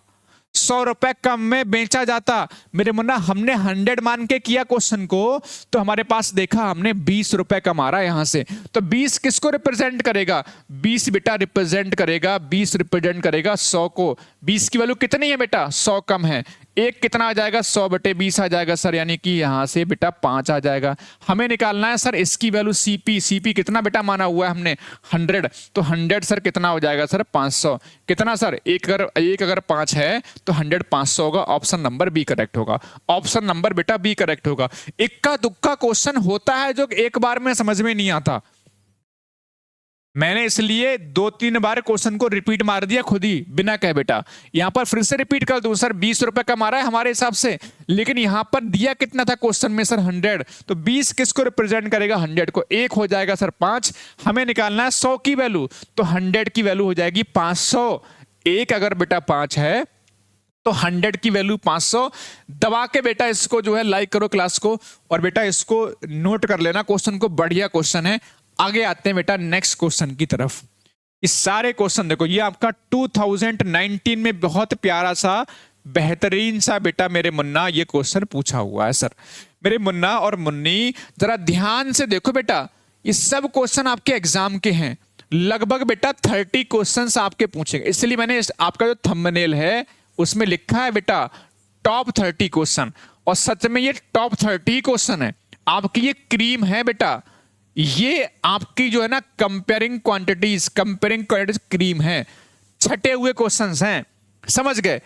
100 रुपए कम में बेचा जाता। मेरे मुन्ना हमने 100 मान के किया क्वेश्चन को, तो हमारे पास देखा हमने 20 रुपए कम आ रहा है यहां से। तो 20 किसको रिप्रेजेंट करेगा? 20 बेटा रिप्रेजेंट करेगा, 20 रिप्रेजेंट करेगा 100 को। 20 की वैल्यू कितनी है बेटा? 100 कम है। एक कितना आ जाएगा? 100/20 आ जाएगा सर, यानी कि यहां से बेटा 5 आ जाएगा। हमें निकालना है सर इसकी वैल्यू सीपी। सीपी कितना बेटा माना हुआ है हमने? 100। तो 100 सर कितना हो जाएगा सर? 500। कितना सर? एक अगर 5 है तो 100 500 होगा। ऑप्शन नंबर बी करेक्ट होगा। ऑप्शन नंबर बेटा बी करेक्ट होगा। इक्का दुक्का क्वेश्चन होता है जो एक बार में समझ में नहीं आता। मैंने इसलिए 2-3 बार क्वेश्चन को रिपीट मार दिया खुद ही बिना कहे बेटा। यहां पर फिर से रिपीट कर दूं सर, 20 रुपए कम आ रहा है हमारे हिसाब से, लेकिन यहां पर दिया कितना था क्वेश्चन में सर? 100। तो 20 किसको रिप्रेजेंट करेगा? 100 को। एक हो जाएगा सर 5। हमें निकालना है 100 की वैल्यू, तो 100 की वैल्यू हो जाएगी 500। एक अगर बेटा 5 है तो 100 की वैल्यू 500। दबा के बेटा इसको जो है लाइक करो क्लास को, और बेटा इसको नोट कर लेना क्वेश्चन को, बढ़िया क्वेश्चन है। आगे आते हैं बेटा नेक्स्ट क्वेश्चन की तरफ। इस सारे क्वेश्चन देखो, ये आपका 2019 में बहुत प्यारा सा बेहतरीन सा बेटा मेरे मुन्ना ये क्वेश्चन पूछा हुआ है सर। मेरे मुन्ना और मुन्नी जरा ध्यान से देखो बेटा, ये सब क्वेश्चन आपके एग्जाम के हैं। लगभग बेटा 30 क्वेश्चंस आपके पूछेंगे, इसलिए मैंने आपका जो थंबनेल है उसमें लिखा है बेटा टॉप 30 क्वेश्चन। और सच में ये टॉप 30 क्वेश्चन है आपकी, ये क्रीम है बेटा। ये आपकी जो है ना कंपेयरिंग क्वांटिटीज क्रीम है। छटे हुए क्वेश्चंस हैं, समझ गए?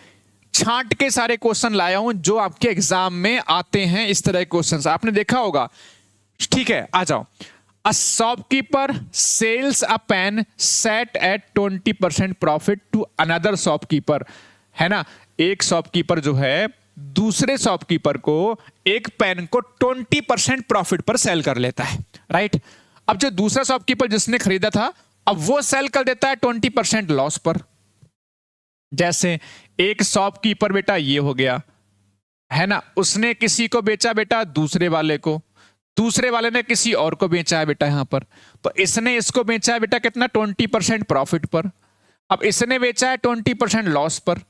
छांट के सारे क्वेश्चन लाया हूं जो आपके एग्जाम में आते हैं। इस तरह के क्वेश्चंस आपने देखा होगा। ठीक है, आ जाओ। A shopkeeper sells a pen set at 20% profit to another shopkeeper, है ना? एक शॉपकीपर जो है दूसरे शॉपकीपर को एक पेन को 20% प्रॉफिट पर सेल कर लेता है, राइट? अब जो दूसरा शॉपकीपर जिसने खरीदा था, अब वो सेल कर देता है 20% लॉस पर। जैसे एक शॉपकीपर बेटा ये हो गया, है ना? उसने किसी को बेचा बेटा दूसरे वाले को, दूसरे वाले ने किसी और को बेचा है बेटा यहां पर। तो इसने इसको बेचा है बेटा कितना? 20% प्रॉफिट पर। अब इसने बेचा है 20% लॉस पर,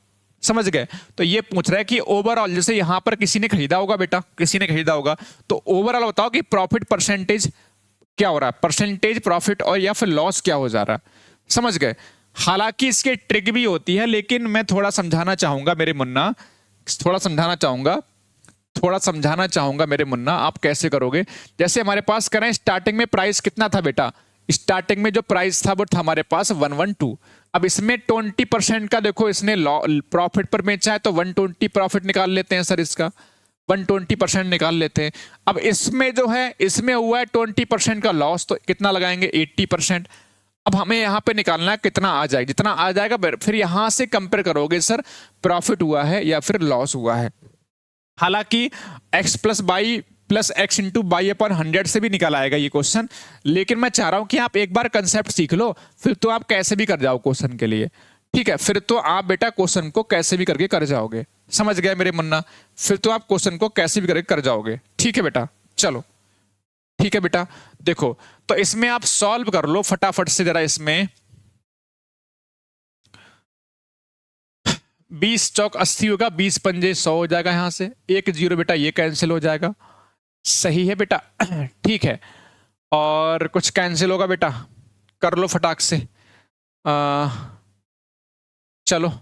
समझ गए? तो ये पूछ रहा है कि ओवरऑल, जैसे यहां पर किसी ने खरीदा होगा बेटा, किसी ने खरीदा होगा, तो ओवरऑल बताओ कि प्रॉफिट परसेंटेज क्या हो रहा है? परसेंटेज प्रॉफिट और या फिर लॉस क्या हो जा रहा है? समझ गए? हालांकि इसके ट्रिक भी होती है, लेकिन मैं थोड़ा समझाना चाहूंगा मेरे मुन्ना, थोड़ा समझाना चाहूंगा मेरे मुन्ना। आप कैसे करोगे? जैसे हमारे पास करें स्टार्टिंग में प्राइस कितना था बेटा? स्टार्टिंग में जो प्राइस था वो था हमारे पास 112। अब इसमें 20% का देखो इसने प्रॉफिट पर बेचा है, तो 120 प्रॉफिट निकाल लेते हैं सर, इसका 120% निकाल लेते हैं। अब इसमें जो है, इसमें हुआ है 20% का लॉस, तो कितना लगाएंगे? 80%। अब हमें यहां पे निकालना है कितना आ जाएगा, जितना आ जाएगा फिर यहां से कंपेयर करोगे सर प्रॉफिट हुआ है या फिर लॉस हुआ है। हालांकि x plus x into by upon 100 से भी निकल आएगा ये क्वेश्चन, लेकिन मैं चाह रहा हूं कि आप एक बार कंसेप्ट सीख लो, फिर तो आप कैसे भी कर जाओ क्वेश्चन के लिए। ठीक है, फिर तो आप बेटा क्वेश्चन को कैसे भी करके कर जाओगे, समझ गए मेरे मुन्ना? फिर तो आप क्वेश्चन को कैसे भी करके कर जाओगे। ठीक है बेटा, चलो ठीक है बेटा। देखो तो इसमें आप सॉल्व कर लो फटाफट से जरा। इसमें 20 चौक 80 होगा, 20 पंजे 100 हो जाएगा, यहां से 1 0 बेटा ये कैंसिल हो जाएगा। सही है बेटा, ठीक है। और कुछ कैंसिल होगा बेटा, कर लो फटाक से। चलो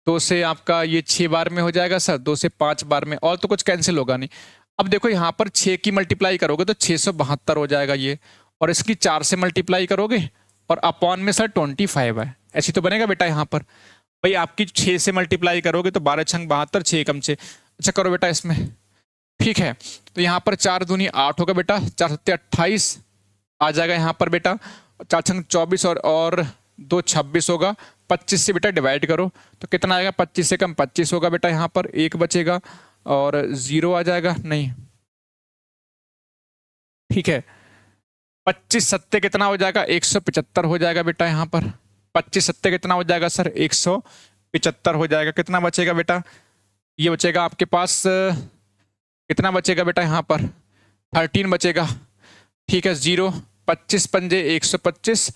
2 से आपका ये 6 बार में हो जाएगा सर, 2 से 5 बार में, और तो कुछ कैंसिल होगा नहीं। अब देखो यहां पर 6 की मल्टीप्लाई करोगे तो 672 हो जाएगा ये, और इसकी 4 से मल्टीप्लाई करोगे और अपॉन में सर 25 है, ऐसी तो बनेगा बेटा यहां पर। भाई आपकी 6 से मल्टीप्लाई करोगे तो 12 छंग 72, 6 कम 6। अच्छा करो बेटा इसमें, ठीक है। तो यहाँ पर 4 दूनी 8 होगा बेटा, 4 सत्ते 28 आ जाएगा यहाँ पर बेटा, 4 छंग 24 और 2 26 होगा। 25 से बेटा डिवाइड करो तो कितना आएगा, 25 से कम 25 होगा बेटा, यहाँ पर 1 बचेगा और 0 आ जाएगा, नहीं ठीक है। 25 सत्ते कितना हो जाएगा, 175 हो जाएगा बेटा यहाँ पर। 25 सत्ते कितना हो जाएगा सर, 175 हो जाएगा। कितना बचेगा बेटा, ये बचेगा आपके पास, कितना बचेगा बेटा यहाँ पर, 13 बचेगा, ठीक है। 0, 25 पंजे 125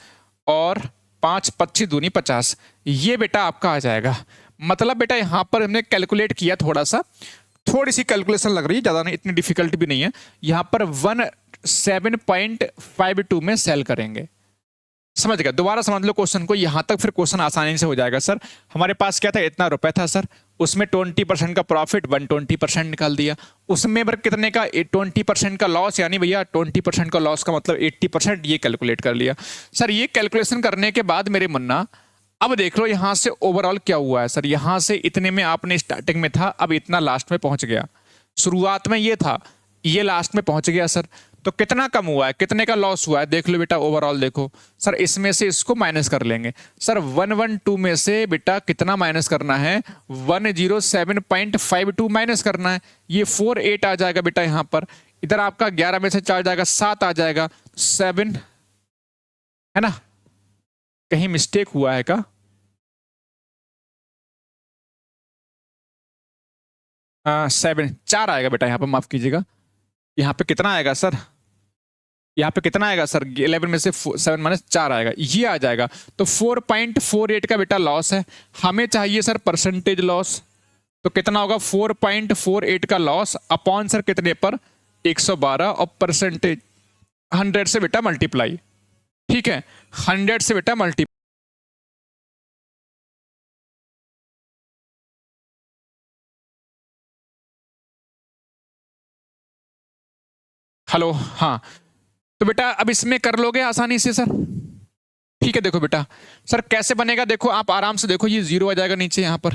और 5 25 दूनी 50, ये बेटा आपका आ जाएगा। मतलब बेटा यहाँ पर हमने कैलकुलेट किया, थोड़ी सी कैलकुलेशन लग रही है, ज़्यादा नहीं, इतनी डिफिकल्ट भी नहीं है। यहाँ पर 17.52 में सेल करेंगे, समझ गया। दोबारा समझ लो क्वेश्चन को, यहां तक फिर क्वेश्चन आसानी से हो जाएगा। सर हमारे पास क्या था, इतना रुपए था सर, उसमें 20% का प्रॉफिट 120% निकाल दिया, उसमें पर कितने का 20% का लॉस, यानी भैया 20% का लॉस का मतलब 80%, ये कैलकुलेट कर लिया। सर ये कैलकुलेशन करने के बाद मेरे मुन्ना अब देख लो यहां से ओवरऑल क्या हुआ है। सर यहां से इतने में आपने स्टार्टिंग में था, अब इतना लास्ट में पहुंच गया, शुरुआत में ये था, ये लास्ट में पहुंच गया सर। तो कितना कम हुआ है, कितने का लॉस हुआ है, देख लो बेटा ओवरऑल देखो। सर इसमें से इसको माइनस कर लेंगे। सर 112 में से बेटा कितना माइनस करना है, 107.52 माइनस करना है, ये 48 आ जाएगा बेटा यहाँ पर। इधर आपका 11 में से 4 जाएगा, 7 आ जाएगा, 7 है ना, कहीं मिस्टेक हुआ है क्या, 7 4 आएगा बेटा यहाँ पर, माफ कीजिएगा। यहाँ पे कितना आएगा सर, यहाँ पे कितना आएगा सर, 11 में से 7 माइनस 4 आएगा, ये आ जाएगा। तो 4.48 का बेटा लॉस है, हमें चाहिए सर परसेंटेज लॉस। तो कितना होगा, 4.48 का लॉस अपॉन सर कितने पर, 112, और परसेंटेज 100 से बेटा मल्टीप्लाई, ठीक है, 100 से बेटा मल्टीप्लाई। हेलो, हाँ तो बेटा अब इसमें कर लोगे आसानी से सर, ठीक है। देखो बेटा सर कैसे बनेगा, देखो आप आराम से देखो, ये 0 आ जाएगा नीचे, यहाँ पर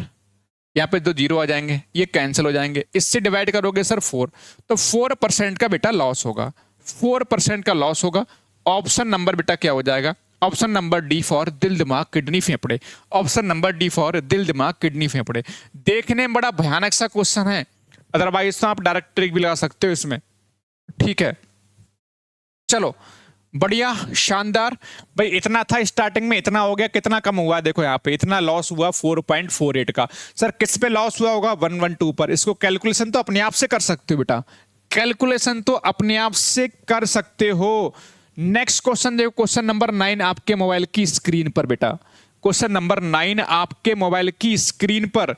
यहाँ पे 2 0 आ जाएंगे, ये कैंसिल हो जाएंगे, इससे डिवाइड करोगे सर 4, तो 4% का बेटा लॉस होगा, 4% का लॉस होगा। ऑप्शन नंबर बेटा क्या हो जाएगा, ऑप्शन नंबर डी फॉर दिल दिमाग किडनी फेफड़े, ऑप्शन नंबर डी फॉर दिल दिमाग किडनी फेफड़े। देखने में बड़ा भयानक सा क्वेश्चन है, अदरवाइज तो आप डायरेक्ट ट्रिक भी लगा सकते हो इसमें, ठीक है। चलो बढ़िया शानदार, भाई इतना था स्टार्टिंग में, इतना हो गया, कितना कम हुआ देखो यहाँ पे, इतना लॉस हुआ 4.48 का। सर किस पे लॉस हुआ होगा, 112 पर। इसको कैलकुलेशन तो अपने आप से कर सकते हो बेटा, कैलकुलेशन तो अपने आप से कर सकते हो। नेक्स्ट क्वेश्चन देखो, क्वेश्चन नंबर 9 आपके मोबाइल की स्क्रीन पर बेटा, क्वेश्चन नंबर 9 आपके मोबाइल की स्क्रीन पर,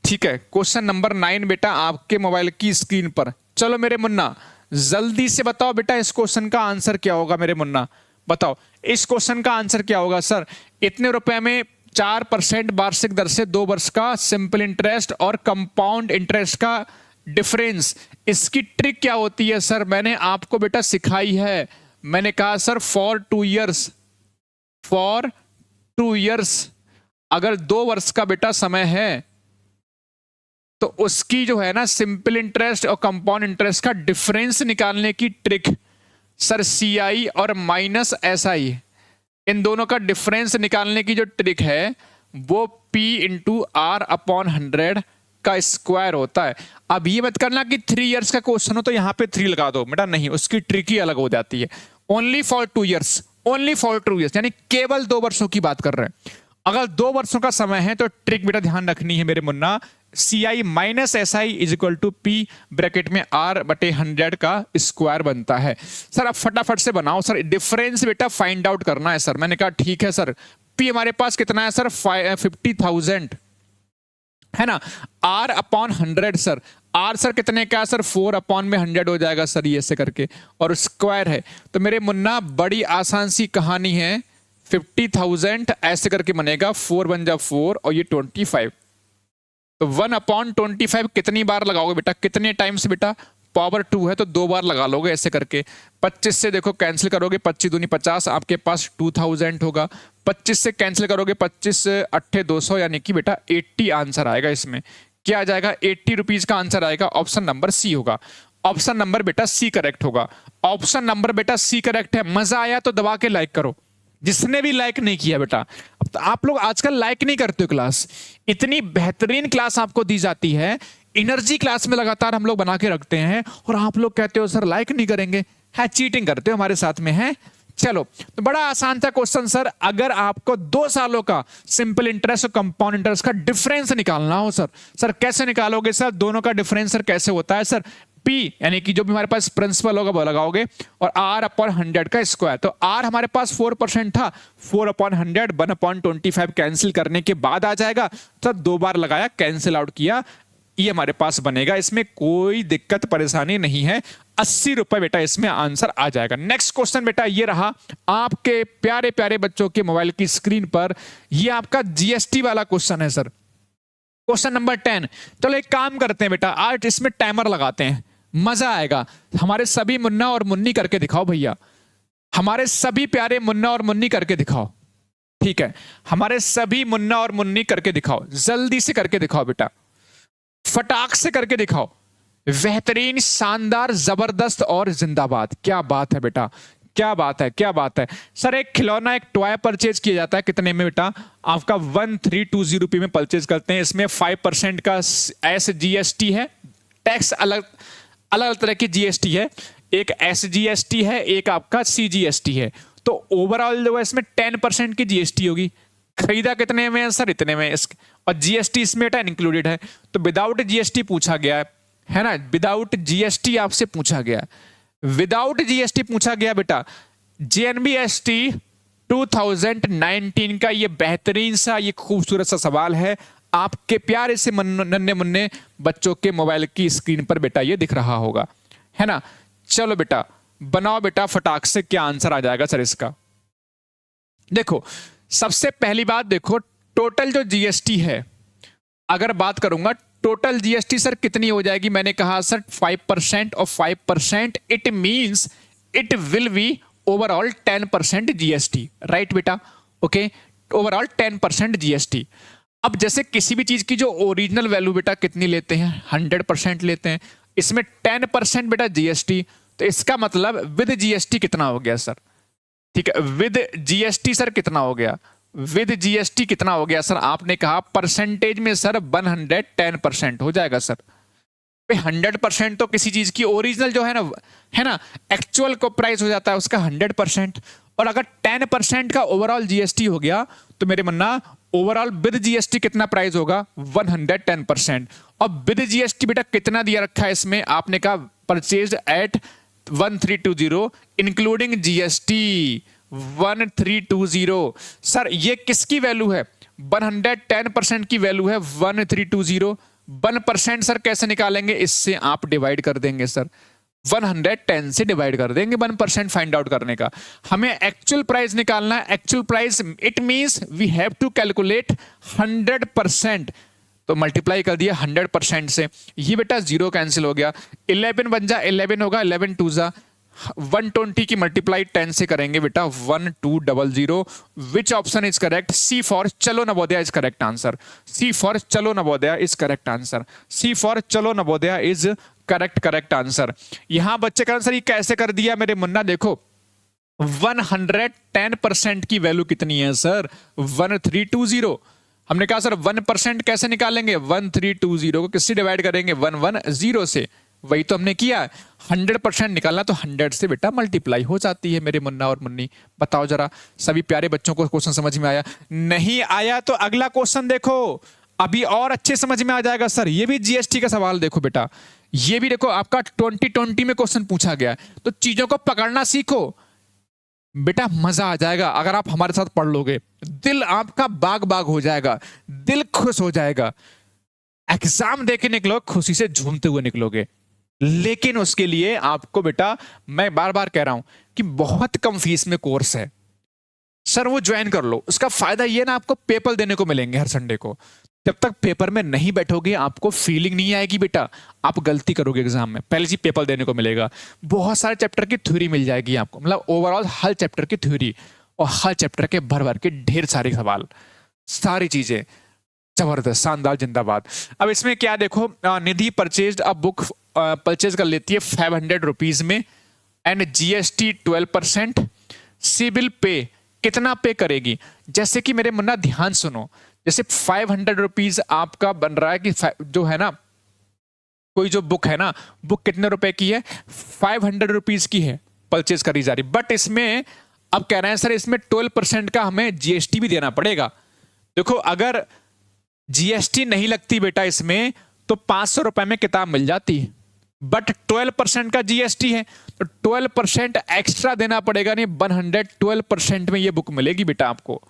ठीक है। क्वेश्चन नंबर 9 बेटा आपके मोबाइल की स्क्रीन पर। चलो मेरे मुन्ना जल्दी से बताओ बेटा इस क्वेश्चन का आंसर क्या होगा, मेरे मुन्ना बताओ इस क्वेश्चन का आंसर क्या होगा। सर इतने रुपए में 4% वार्षिक दर से 2 वर्ष का सिंपल इंटरेस्ट और कंपाउंड इंटरेस्ट का डिफरेंस, इसकी ट्रिक क्या होती है सर, मैंने आपको बेटा सिखाई है। मैंने कहा sir for 2 years, for 2 years, अगर 2 वर्ष का बेटा समय है तो उसकी जो है ना सिंपल इंटरेस्ट और कंपाउंड इंटरेस्ट का डिफरेंस निकालने की ट्रिक सर CI और माइनस SI, इन दोनों का डिफरेंस निकालने की जो ट्रिक है वो P इंटू R अपॉन 100 का स्क्वायर होता है। अब ये मत करना कि 3 इयर्स का क्वेश्चन हो तो यहाँ पे 3 लगा दो बेटा, नहीं, उसकी ट्रिक ही अलग हो जाती है। Only for 2 years, only for 2 years, यानी केवल 2 वर्षों की बात कर रहे हैं। अगर 2 वर्षों का समय है तो ट्रिक बेटा ध्यान रखनी है मेरे मुन्ना, CI minus SI is equal to P bracket में R बटे 100 का स्क्वायर बनता है। सर अब फटाफट से बनाओ सर, डिफरेंस बेटा फाइंड आउट करना है सर। मैंने कहा ठीक है सर, P हमारे पास कितना है सर 50,000 है ना, R upon 100 sir, R sir कितने का सर 4 अपॉन में 100 हो जाएगा सर, ये ऐसे करके, और स्क्वायर है। तो मेरे मुन्ना बड़ी आसान सी कहानी है, 50,000 ऐसे करके बनेगा, 4 बन जा 4 और ये 25, तो 1/25 कितनी बार लगाओगे बेटा, कितने टाइम्स बेटा, पावर 2 है तो 2 बार लगा लोगे ऐसे करके। 25 से देखो कैंसिल करोगे, 25 दूनी 50, आपके पास 2000 होगा, 25 से कैंसिल करोगे, 25 अट्ठे 200, यानी कि बेटा 80 आंसर आएगा। इसमें क्या आ जाएगा, 80 रुपीज का आंसर आएगा। ऑप्शन नंबर सी होगा। ऑप्शन नंबर बेटा सी करेक्ट होगा। ऑप्शन नंबर बेटा सी करेक्ट है। मजा आया तो दबा के लाइक करो, जिसने भी लाइक नहीं किया बेटा। अब तो आप लोग आजकल लाइक नहीं करते हो क्लास, इतनी बेहतरीन क्लास आपको दी जाती है, एनर्जी क्लास में लगातार हम लोग बना के रखते हैं, और आप लोग कहते हो सर लाइक नहीं करेंगे, है चीटिंग करते हो हमारे साथ में, है। चलो, तो बड़ा आसान था क्वेश्चन सर। अगर आपको 2 सालों का सिंपल इंटरेस्ट और कंपाउंड इंटरेस्ट का डिफरेंस निकालना हो सर कैसे निकालोगे सर? दोनों का डिफरेंस सर कैसे होता है सर? P यानी कि जो भी हमारे पास प्रिंसिपल होगा वो लगाओगे, और R/100 का स्क्वायर। तो R हमारे पास 4% था, 4/100 1/25 कैंसिल करने के बाद आ जाएगा। तो 2 बार लगाया, कैंसिल आउट किया, ये हमारे पास बनेगा। इसमें कोई दिक्कत परेशानी नहीं है। 80 रुपए बेटा इसमें आंसर आ जाएगा। नेक्स्ट क्वेश्चन बेटा ये रहा आपके प्यारे प्यारे बच्चों के मोबाइल की स्क्रीन पर, ये आपका जीएसटी वाला क्वेश्चन है सर, क्वेश्चन नंबर 10। चलो एक काम करते हैं बेटा, आज इसमें टाइमर लगाते हैं, मजा आएगा। हमारे सभी मुन्ना और मुन्नी करके दिखाओ भैया, हमारे सभी प्यारे मुन्ना और मुन्नी करके दिखाओ। ठीक है, हमारे सभी मुन्ना और मुन्नी करके दिखाओ, जल्दी से करके दिखाओ बेटा, फटाक से करके दिखाओ। बेहतरीन, शानदार, जबरदस्त और जिंदाबाद। क्या बात है बेटा, क्या बात है, क्या बात है सर। एक खिलौना, एक टॉय परचेज किया जाता है कितने में बेटा? आपका 1320 रुपये में परचेज करते हैं। इसमें 5% का SGST है, टैक्स अलग अलग तरह की जीएसटी है, एक SGST है, एक आपका CGST है। तो ओवरऑल जो है इसमें 10% की जीएसटी होगी। खरीदा कितने में है सर? इतने में, और जीएसटी इसमें बेटा इंक्लूडेड है। तो विदाउट जीएसटी पूछा गया है ना, विदाउट जीएसटी आपसे पूछा गया, विदाउट जीएसटी पूछा गया बेटा। JNBST 2019 का ये बेहतरीन सा, ये खूबसूरत सा सवाल है, आपके प्यारे से नन्हे मुन्ने बच्चों के मोबाइल की स्क्रीन पर बेटा ये दिख रहा होगा, है ना। चलो बेटा बनाओ बेटा फटाक से, क्या आंसर आ जाएगा सर इसका? देखो, सबसे पहली बात देखो, टोटल जो जीएसटी है, अगर बात करूंगा टोटल जीएसटी सर कितनी हो जाएगी? मैंने कहा सर 5% और 5%, it means it will be overall 10% GST, right बेटा? Okay, overall 10% GST. अब जैसे किसी भी चीज की जो ओरिजिनल वैल्यू बेटा कितनी लेते हैं? 100% लेते हैं। इसमें 10% बेटा जीएसटी, तो इसका मतलब विद जीएसटी कितना हो गया सर? ठीक है, विद जीएसटी सर कितना हो गया? विद जीएसटी कितना हो गया सर? आपने कहा परसेंटेज में सर 110% हो जाएगा सर। 100% तो किसी चीज की ओरिजिनल जो है ना एक्चुअल को प्राइस हो जाता है उसका 100%, और अगर 10% का ओवरऑल जीएसटी हो गया तो मेरे मन्ना ओवरऑल विद जीएसटी कितना प्राइस होगा? 110%। और विद जीएसटी बेटा कितना दिया रखा है इसमें? आपने कहा purchased at 1320 including GST 1320। Sir ये किसकी वैल्यू है? 110% की वैल्यू है 1320। 1% सर कैसे निकालेंगे? इससे आप डिवाइड कर देंगे सर, 110 से डिवाइड कर देंगे 1% फाइंड आउट करने का। हमें एक्चुअल प्राइस निकालना है। Actual price it means we have to calculate 100%, तो मल्टीप्लाई कर दिया 100% से। ये बेटा 0 कैंसिल हो गया, 11 बन जा, 11 होगा, 11 2 जा 120 की मल्टीप्लाई 10 से करेंगे बेटा 1200। Which option is correct? C for चलो Navodaya is correct answer. C for चलो Navodaya is correct answer. C for चलो नवोदया इज करेक्ट आंसर। यहां बच्चे का आंसर ये कैसे कर दिया मेरे मुन्ना? देखो 110% की वैल्यू कितनी है सर? 1320। हमने कहा सर 1% कैसे निकालेंगे? 1320 को किससे डिवाइड करेंगे? 110 से। वही तो हमने किया। 100% निकालना तो 100 से बेटा मल्टीप्लाई हो जाती है मेरे मुन्ना और मुन्नी। बताओ जरा सभी प्यारे बच्चों को क्वेश्चन समझ में आया? नहीं आया तो अगला क्वेश्चन देखो, अभी और अच्छे समझ में आ जाएगा सर। ये भी जीएसटी का सवाल देखो बेटा, ये भी देखो आपका 2020 में क्वेश्चन पूछा गया। तो चीजों को पकड़ना सीखो बेटा, मजा आ जाएगा अगर आप हमारे साथ पढ़ लोगे। दिल आपका बाग बाग हो जाएगा, दिल खुश हो जाएगा। एग्जाम देके निकलो खुशी से झूमते हुए निकलोगे। लेकिन उसके लिए आपको बेटा, मैं बार बार कह रहा हूं कि बहुत कम फीस में कोर्स है सर, वो ज्वाइन कर लो। उसका फायदा ये ना, आपको पेपर देने को मिलेंगे हर संडे को। जब तक पेपर में नहीं बैठोगे आपको फीलिंग नहीं आएगी बेटा, आप गलती करोगे एग्जाम में। पहले जी पेपर देने को मिलेगा, बहुत सारे चैप्टर की थ्योरी मिल जाएगी आपको, मतलब ओवरऑल हर चैप्टर की थ्योरी। और हर चैप्टर के भर भर के ढेर सारे सवाल, सारी चीजें जबरदस्त, शानदार, जिंदाबाद। अब इसमें क्या देखो, निधि परचेज अ बुक परचेज कर लेती है 500 रुपीज में एंड जीएसटी 12%। सिविल पे कितना पे करेगी? जैसे कि मेरे मुन्ना ध्यान सुनो, जैसे 500 रुपीज आपका बन रहा है कि जो है ना, कोई जो बुक है ना, बुक कितने रुपए की है? 500 रुपीज की है, परचेज करी जा रही। बट इसमें अब कह रहे हैं सर इसमें 12% का हमें जीएसटी भी देना पड़ेगा। देखो अगर जीएसटी नहीं लगती बेटा इसमें तो 500 रुपए में किताब मिल जाती है, बट 12% का जीएसटी है तो 12% एक्स्ट्रा देना पड़ेगा। नहीं 112% में ये बुक मिलेगी बेटा आपको।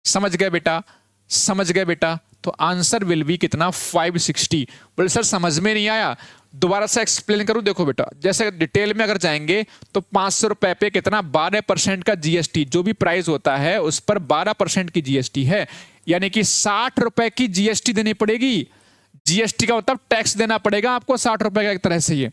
समझ गए बेटा? समझ गए बेटा? तो आंसर विल बी कितना? 560। बोले सर समझ में नहीं आया, दोबारा से एक्सप्लेन करूं। देखो बेटा, जैसे डिटेल में अगर जाएंगे तो 500 रुपए पे कितना? 12% का जीएसटी, जो भी प्राइस होता है उस पर 12% की जीएसटी है, यानी कि 60 रुपए की जीएसटी देनी पड़ेगी। जीएसटी का मतलब टैक्स देना पड़ेगा आपको 60 रुपए का, एक तरह से ये।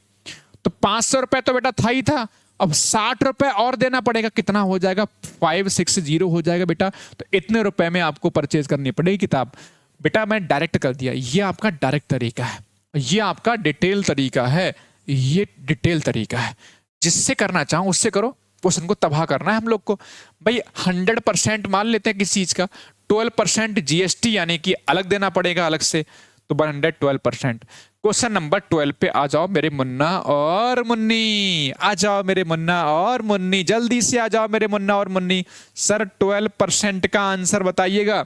तो 500 रुपए तो बेटा था ही था, अब 60 रुपए और देना पड़ेगा। कितना हो जाएगा? 560 हो जाएगा बेटा। तो इतने रुपए में आपको परचेज करनी पड़ेगी किताब। बेटा मैं डायरेक्ट कर दिया, ये आपका डायरेक्ट तरीका है, ये आपका डिटेल तरीका है, ये डिटेल तरीका है। जिससे करना चाहूं उससे करो, क्वेश्चन को तबाह करना है हम लोग को। भाई 100% मान लेते हैं किसी चीज का, 12% जीएसटी यानी कि अलग देना पड़ेगा अलग से, तो 112%। क्वेश्चन नंबर 12 पे आ जाओ मेरे मुन्ना और मुन्नी, आ जाओ मेरे मुन्ना और मुन्नी, जल्दी से आ जाओ मेरे मुन्ना और मुन्नी। सर 12% का आंसर बताइएगा।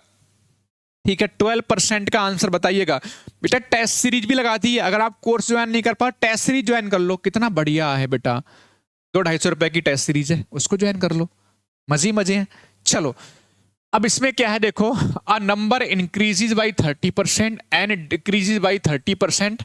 ठीक है, 12% का आंसर बताइएगा। बेटा टेस्ट सीरीज भी लगा दी है, अगर आप कोर्स ज्वाइन नहीं कर पा टेस्ट सीरीज ज्वाइन कर लो, कितना बढ़िया है बेटा। 200-250 रुपए की टेस्ट सीरीज है, उसको ज्वाइन कर लो, मजे मजे हैं। चलो अब इसमें क्या है देखो, a number increases by 30% and decreases by 30%,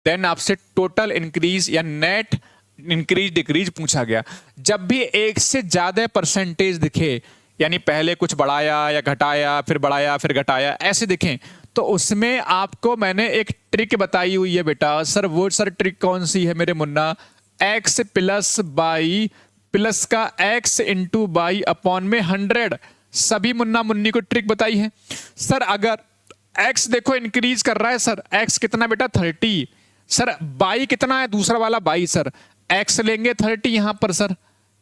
then आपसे टोटल इंक्रीज या नेट इंक्रीज डिक्रीज पूछा गया। जब भी एक से ज्यादा परसेंटेज दिखे, यानी पहले कुछ बढ़ाया या घटाया, फिर बढ़ाया फिर घटाया, ऐसे दिखें, तो उसमें आपको मैंने एक ट्रिक बताई हुई है बेटा। सर वो सर ट्रिक कौन सी है मेरे Munna? x plus by plus का x इंटू बाई अपॉन में 100। सभी मुन्ना मुन्नी को ट्रिक बताई है। सर अगर x देखो इंक्रीज कर रहा है, सर x कितना बेटा? 30। सर बाई कितना है? दूसरा वाला बाई। सर x लेंगे 30 यहां पर सर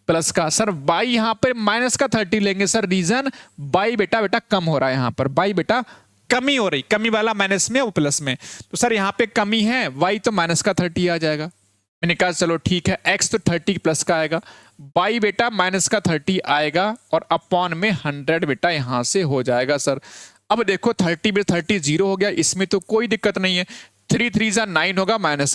प्लस का, सर बाई यहां पर माइनस का 30 लेंगे। सर रीजन बाई बेटा कम हो रहा है, यहां पर बाई बेटा कमी हो रही, कमी वाला माइनस में वो प्लस में, तो सर यहां पे कमी है, वाई तो माइनस का 30 आ जाएगा। मैंने कहा चलो ठीक है, x तो 30 प्लस का आएगा, बाई बेटा माइनस का 30 आएगा और अपॉन में 100 बेटा यहां से हो जाएगा। सर अब देखो 30 में 30 जीरो हो गया, इसमें तो कोई दिक्कत नहीं है। 3 3 जा 9 होगा माइनस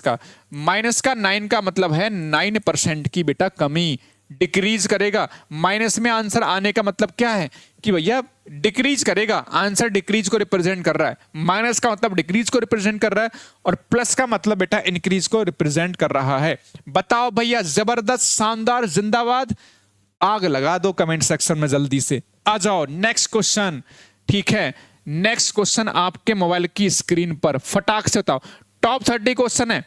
का 9 का मतलब है 9% की बेटा कमी, डिक्रीज करेगा। माइनस में आंसर आने का मतलब क्या है कि भैया डिक्रीज करेगा, आंसर डिक्रीज को रिप्रेजेंट कर रहा है। माइनस का मतलब डिक्रीज को रिप्रेजेंट कर रहा है और प्लस का मतलब बेटा इंक्रीज को रिप्रेजेंट कर रहा है। बताओ भैया, जबरदस्त, शानदार, जिंदाबाद। आग लगा दो कमेंट सेक्शन में जल्दी से। आ जाओ नेक्स्ट क्वेश्चन। ठीक है, नेक्स्ट क्वेश्चन आपके मोबाइल की स्क्रीन पर फटाक से बताओ। टॉप 30 क्वेश्चन है,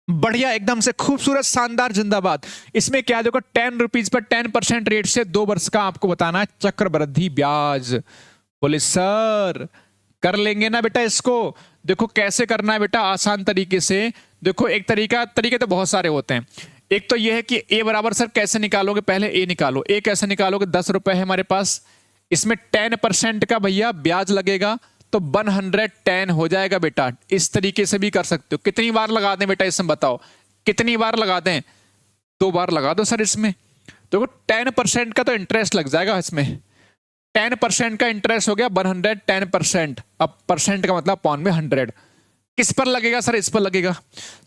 बढ़िया, एकदम से खूबसूरत, शानदार, जिंदाबाद। इसमें क्या देखो, 10 रुपीज पर 10% रेट से 2 वर्ष का आपको बताना है चक्रवृद्धि ब्याज। बोले सर कर लेंगे ना बेटा इसको? देखो कैसे करना है बेटा, आसान तरीके से। देखो एक तरीके तो बहुत सारे होते हैं। एक तो यह है कि ए बराबर सर कैसे निकालोगे, पहले ए निकालो। ए कैसे निकालोगे? 10 रुपए है हमारे पास, इसमें 10% का भैया ब्याज लगेगा तो 110 हो जाएगा बेटा। इस तरीके से भी कर सकते हो। कितनी बार लगा दें बेटा इसमें बताओ, कितनी बार लगा दें? 2 बार लगा दो सर इसमें। देखो 10% का तो इंटरेस्ट लग जाएगा इसमें, 10% का इंटरेस्ट हो गया 110%। अब परसेंट का मतलब अपॉन में 100। किस पर लगेगा सर? इस पर लगेगा।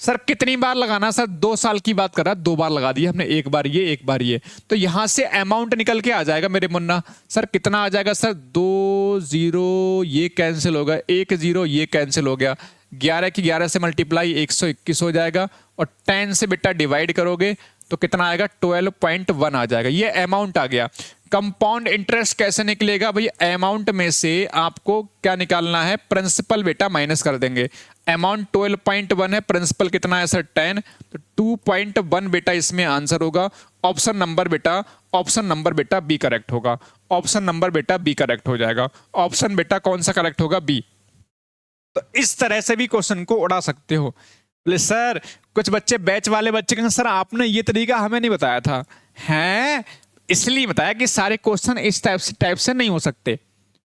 सर कितनी बार लगाना? सर 2 साल की बात कर रहा है, 2 बार लगा दिया हमने, एक बार ये एक बार ये, तो यहां से अमाउंट निकल के आ जाएगा मेरे मुन्ना। सर कितना आ जाएगा? सर 2 0 ये कैंसिल हो गया, 1 0 ये कैंसिल हो गया, 11 की 11 से मल्टीप्लाई 121 हो जाएगा और 10 से बेटा डिवाइड करोगे तो कितना आएगा? 12.1 आ जाएगा। ये अमाउंट आ गया। कंपाउंड इंटरेस्ट कैसे निकलेगा भाई? अमाउंट में से आपको क्या निकालना है? प्रिंसिपल बेटा माइनस कर देंगे। अमाउंट 12.1 है, प्रिंसिपल कितना है सर? 10, तो 2.1 बेटा इसमें आंसर होगा। ऑप्शन नंबर बेटा ऑप्शन नंबर बेटा बी करेक्ट होगा, ऑप्शन नंबर बेटा बी करेक्ट हो जाएगा, ऑप्शन बेटा कौन सा करेक्ट होगा, बी। तो इस तरह से भी क्वेश्चन को उड़ा सकते हो। बोले सर कुछ बच्चे बैच वाले बच्चे कहेंगे सर आपने ये तरीका हमें नहीं बताया था, हैं इसलिए बताया कि सारे क्वेश्चन इस टाइप से नहीं हो सकते,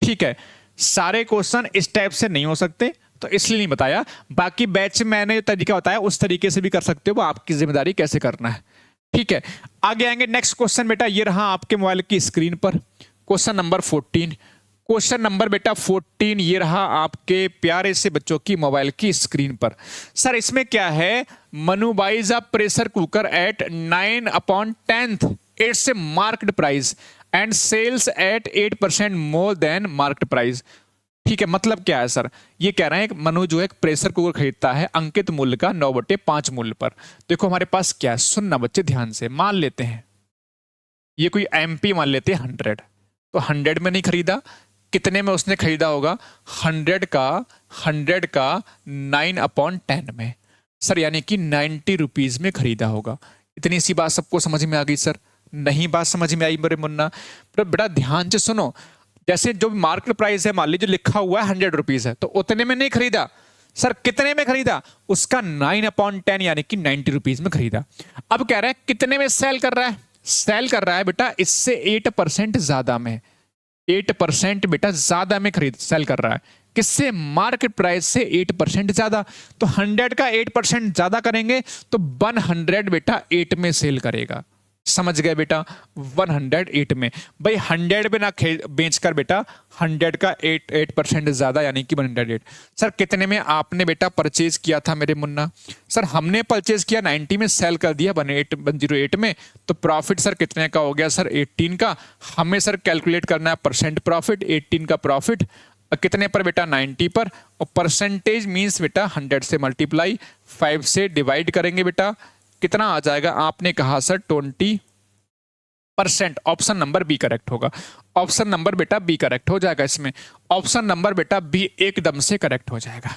ठीक है, सारे क्वेश्चन इस टाइप से नहीं हो सकते तो इसलिए नहीं बताया। बाकी बैच में मैंने जो तरीका बताया उस तरीके से भी कर सकते हो, वो आपकी जिम्मेदारी कैसे करना है, ठीक है। आगे आएंगे नेक्स्ट क्वेश्चन बेटा, ये रहा आपके मोबाइल की स्क्रीन पर क्वेश्चन नंबर 14। क्वेश्चन नंबर बेटा 14 ये रहा आपके प्यारे से बच्चों की मोबाइल की स्क्रीन पर। सर इसमें क्या है, Manu buys a pressure cooker at 9/10 its market price and sells at 8% more than market price. ठीक है, मतलब क्या है सर, ये कह रहे हैं मनु जो है एक प्रेशर कुकर खरीदता है अंकित मूल्य का 9/5 मूल्य पर। देखो हमारे पास क्या है, सुनना बच्चे ध्यान से, मान लेते हैं ये कोई एमपी मान लेते हैं 100, तो 100 में नहीं खरीदा, कितने में उसने खरीदा होगा, 100 का 9/10 में सर, यानी कि 90 रुपीज में खरीदा होगा। इतनी सी बात सबको समझ में आ गई सर? नहीं बात समझ में आई मेरे मुन्ना? तो बेटा ध्यान से सुनो, जैसे जो मार्केट प्राइस है मान लीजिए लिखा हुआ है 100 रुपीज है, तो उतने में नहीं खरीदा सर, कितने में खरीदा, उसका 9/10 यानी कि 90 रुपीज में खरीदा। अब कह रहा है कितने में सेल कर रहा है, सेल कर रहा है बेटा इससे 8% ज्यादा में, 8% बेटा ज्यादा में खरीद सेल कर रहा है, किससे, मार्केट प्राइस से 8% ज्यादा। तो 100 का 8% ज्यादा करेंगे तो 100 बेटा 8 में सेल करेगा, समझ गए बेटा, 108 में। भाई 100 पे ना बेचकर बेटा 100 का 8% ज्यादा यानी कि 108। सर कितने में आपने बेटा परचेज किया था मेरे मुन्ना? सर हमने परचेज किया 90 में, सेल कर दिया 108 में, तो प्रॉफिट सर कितने का हो गया सर, 18 का। हमें सर कैलकुलेट करना है परसेंट प्रॉफिट, 18 का प्रॉफिट कितने पर बेटा, 90 पर, और परसेंटेज मीन्स बेटा 100 से मल्टीप्लाई 5 से डिवाइड करेंगे बेटा, कितना आ जाएगा, आपने कहा sir 20%। Option number B correct होगा, ऑप्शन नंबर बेटा बी करेक्ट हो जाएगा इसमें, ऑप्शन नंबर बेटा बी एकदम से करेक्ट हो जाएगा,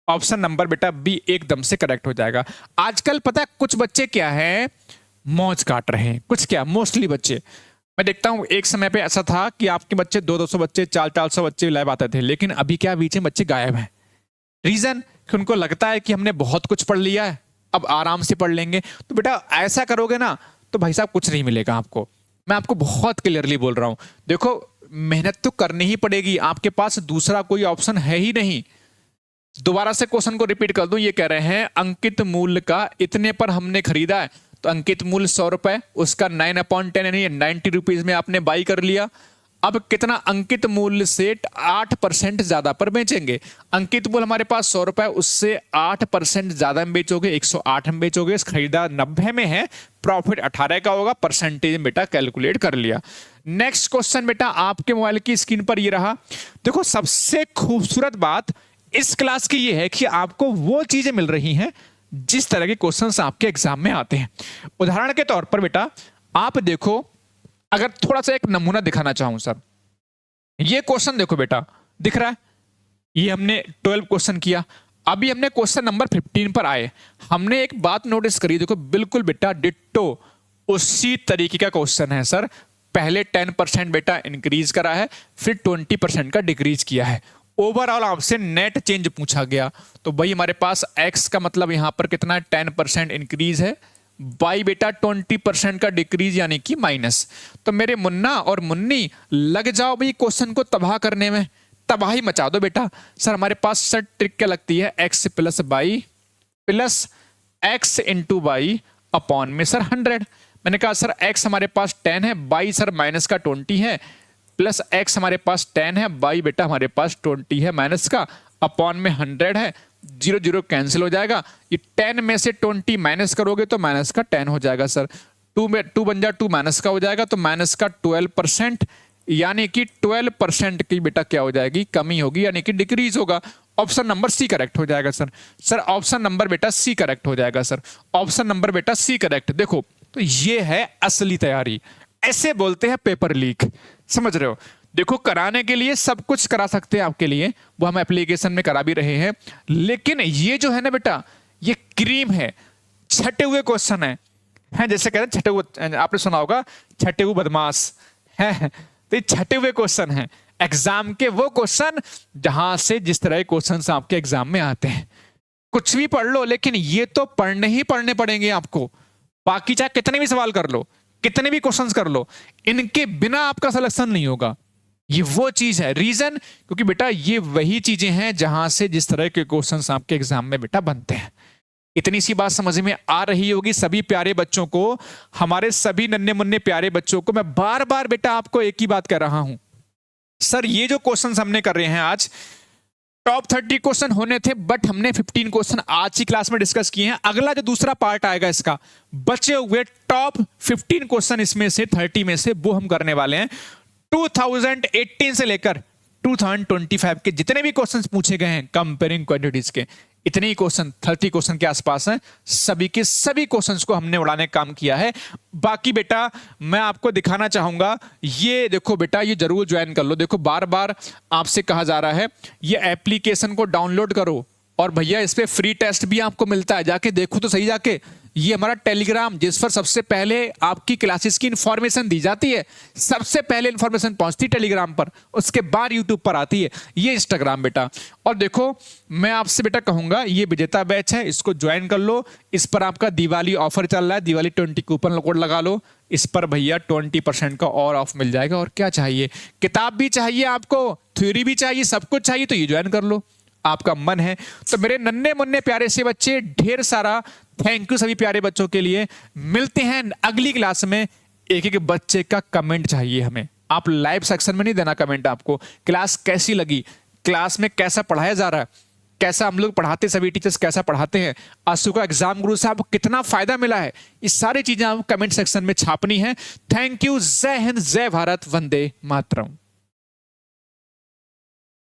ऑप्शन नंबर बेटा बी एकदम से करेक्ट हो जाएगा। आजकल पता है कुछ बच्चे क्या है, मौज काट रहे हैं, कुछ क्या मोस्टली बच्चे, मैं देखता हूं एक समय पे ऐसा था कि आपके बच्चे 200-200 बच्चे 400-400 बच्चे लाइव आते थे, लेकिन अभी क्या बीच में बच्चे गायब हैं। रीजन कि उनको लगता है कि हमने बहुत कुछ पढ़ लिया है, अब आराम से पढ़ लेंगे। तो बेटा ऐसा करोगे ना तो भाई साहब कुछ नहीं मिलेगा आपको, मैं आपको बहुत क्लियरली बोल रहा हूं। देखो मेहनत तो करनी ही पड़ेगी, आपके पास दूसरा कोई ऑप्शन है ही नहीं। दोबारा से क्वेश्चन को रिपीट कर दूं, ये कह रहे हैं अंकित मूल्य का इतने पर हमने खरीदा है, तो अंकित मूल्य 100 रुपए, उसका 9/10 यानी 90 रुपीज में आपने बाई कर लिया। अब कितना, अंकित मूल्य से 8% ज्यादा पर बेचेंगे। अंकित मूल्य हमारे पास 100 रुपए, उससे 8% ज्यादा में बेचोगे, 108 में बेचोगे, खरीदा 90 में है, प्रॉफिट 18 का होगा, परसेंटेज बेटा कैलकुलेट कर लिया। नेक्स्ट क्वेश्चन बेटा आपके मोबाइल की स्क्रीन पर ये रहा। देखो सबसे खूबसूरत बात इस क्लास की ये है कि आपको वो चीजें मिल रही हैं जिस तरह के क्वेश्चंस आपके एग्जाम में आते हैं। उदाहरण के तौर पर बेटा आप देखो, अगर थोड़ा सा एक नमूना दिखाना चाहूं सर, ये क्वेश्चन देखो बेटा, दिख रहा है, ये हमने 12 क्वेश्चन किया, अभी हमने क्वेश्चन नंबर 15 पर आए। हमने एक बात नोटिस करी, देखो बिल्कुल बेटा डिट्टो उसी तरीके का क्वेश्चन है सर। पहले 10% बेटा इंक्रीज करा है, फिर 20% का डिक्रीज किया है। ओवरऑल आपसे नेट चेंज पूछा गया, तो भाई हमारे पास x का मतलब यहां पर कितना है, 10% इंक्रीज है, बाई बेटा 20% का डिक्रीज यानी कि माइनस। तो मेरे मुन्ना और मुन्नी लग जाओ भाई क्वेश्चन को तबाह करने में, तबाही मचा दो बेटा। सर हमारे पास सर ट्रिक क्या लगती है, x plus by plus x into by upon में सर 100। मैंने कहा सर x हमारे पास 10 है, बाई सर माइनस का 20 है, प्लस x हमारे पास 10 है, बाई बेटा हमारे पास 20 है माइनस का, अपॉन में 100 है, 0 0 कैंसिल हो जाएगा। ये 10 में से 20 माइनस करोगे तो माइनस का 10 हो जाएगा सर, 2 में 2 बन जा 2 माइनस का हो जाएगा, तो माइनस का 12%, यानी कि 12% की बेटा क्या हो जाएगी, कमी होगी, यानी कि डिक्रीज होगा। ऑप्शन नंबर सी करेक्ट हो जाएगा सर। सर ऑप्शन नंबर बेटा सी करेक्ट हो जाएगा सर, ऑप्शन नंबर बेटा सी करेक्ट। देखो तो ये है असली तैयारी, ऐसे बोलते हैं पेपर लीक, समझ रहे हो। देखो कराने के लिए सब कुछ करा सकते हैं आपके लिए, वो हम एप्लीकेशन में करा भी रहे हैं, लेकिन ये जो है ना बेटा ये क्रीम है, छटे हुए क्वेश्चन है, है, जैसे कहते हैं छठे हुए, आपने सुना होगा छठे हुए बदमाश है, तो ये छठे हुए क्वेश्चन है एग्जाम के, वो क्वेश्चन जहां से जिस तरह के क्वेश्चन आपके एग्जाम में आते हैं। कुछ भी पढ़ लो, लेकिन ये तो पढ़ने ही पढ़ने पड़ेंगे आपको। बाकी चाहे कितने भी सवाल कर लो, कितने भी क्वेश्चंस कर लो, इनके बिना आपका सिलेक्शन नहीं होगा। ये वो चीज है, रीजन क्योंकि बेटा ये वही चीजें हैं जहां से जिस तरह के क्वेश्चंस आपके एग्जाम में बेटा बनते हैं। इतनी सी बात समझ में आ रही होगी सभी प्यारे बच्चों को, हमारे सभी नन्हे मुन्ने प्यारे बच्चों को। मैं बार बार बेटा आपको एक ही बात कर रहा हूं, सर ये जो क्वेश्चंस हमने कर रहे हैं आज, टॉप 30 क्वेश्चन होने थे, बट हमने 15 क्वेश्चन आज की क्लास में डिस्कस किए हैं। अगला जो दूसरा पार्ट आएगा इसका, बचे हुए टॉप 15 क्वेश्चन इसमें से 30 में से वो हम करने वाले हैं 2018 से लेकर 2025 के जितने भी क्वेश्चंस पूछे गए हैं कंपेयरिंग क्वांटिटीज के, इतने ही क्वेश्चन 30 क्वेश्चन के आसपास हैं। सभी के सभी क्वेश्चंस को हमने उड़ाने का काम किया है। बाकी बेटा मैं आपको दिखाना चाहूंगा, ये देखो बेटा, ये जरूर ज्वाइन कर लो। देखो बार बार आपसे कहा जा रहा है ये एप्लीकेशन को डाउनलोड करो, और भैया इस पे फ्री टेस्ट भी आपको मिलता है, जाके देखो तो सही जाके। ये हमारा टेलीग्राम, जिस पर सबसे पहले आपकी क्लासेस की इंफॉर्मेशन दी जाती है, सबसे पहले इंफॉर्मेशन पहुंचती है टेलीग्राम पर, उसके बाद यूट्यूब पर आती है। ये इंस्टाग्राम बेटा, और देखो मैं आपसे बेटा कहूंगा ये विजेता बैच है, इसको ज्वाइन कर लो। इस पर आपका दिवाली ऑफर चल रहा है, दिवाली 20 कूपन कोड लगा लो, इस पर भैया 20% का और ऑफ मिल जाएगा। और क्या चाहिए, किताब भी चाहिए आपको, थ्योरी भी चाहिए, सब कुछ चाहिए, तो ये ज्वाइन कर लो, आपका मन है तो। मेरे नन्हे मुन्ने प्यारे से बच्चे, ढेर सारा थैंक यू सभी प्यारे बच्चों के लिए। मिलते हैं अगली क्लास में। एक एक बच्चे का कमेंट चाहिए हमें, आप लाइव सेक्शन में नहीं देना कमेंट, आपको क्लास कैसी लगी, क्लास में कैसा पढ़ाया जा रहा है, कैसा हम लोग पढ़ाते, सभी टीचर्स कैसा पढ़ाते हैं, आंसू का एग्जाम गुरु से आपको कितना फायदा मिला है, ये सारी चीजें आप कमेंट सेक्शन में छापनी है। थैंक यू, जय हिंद, जय भारत, वंदे मातरम।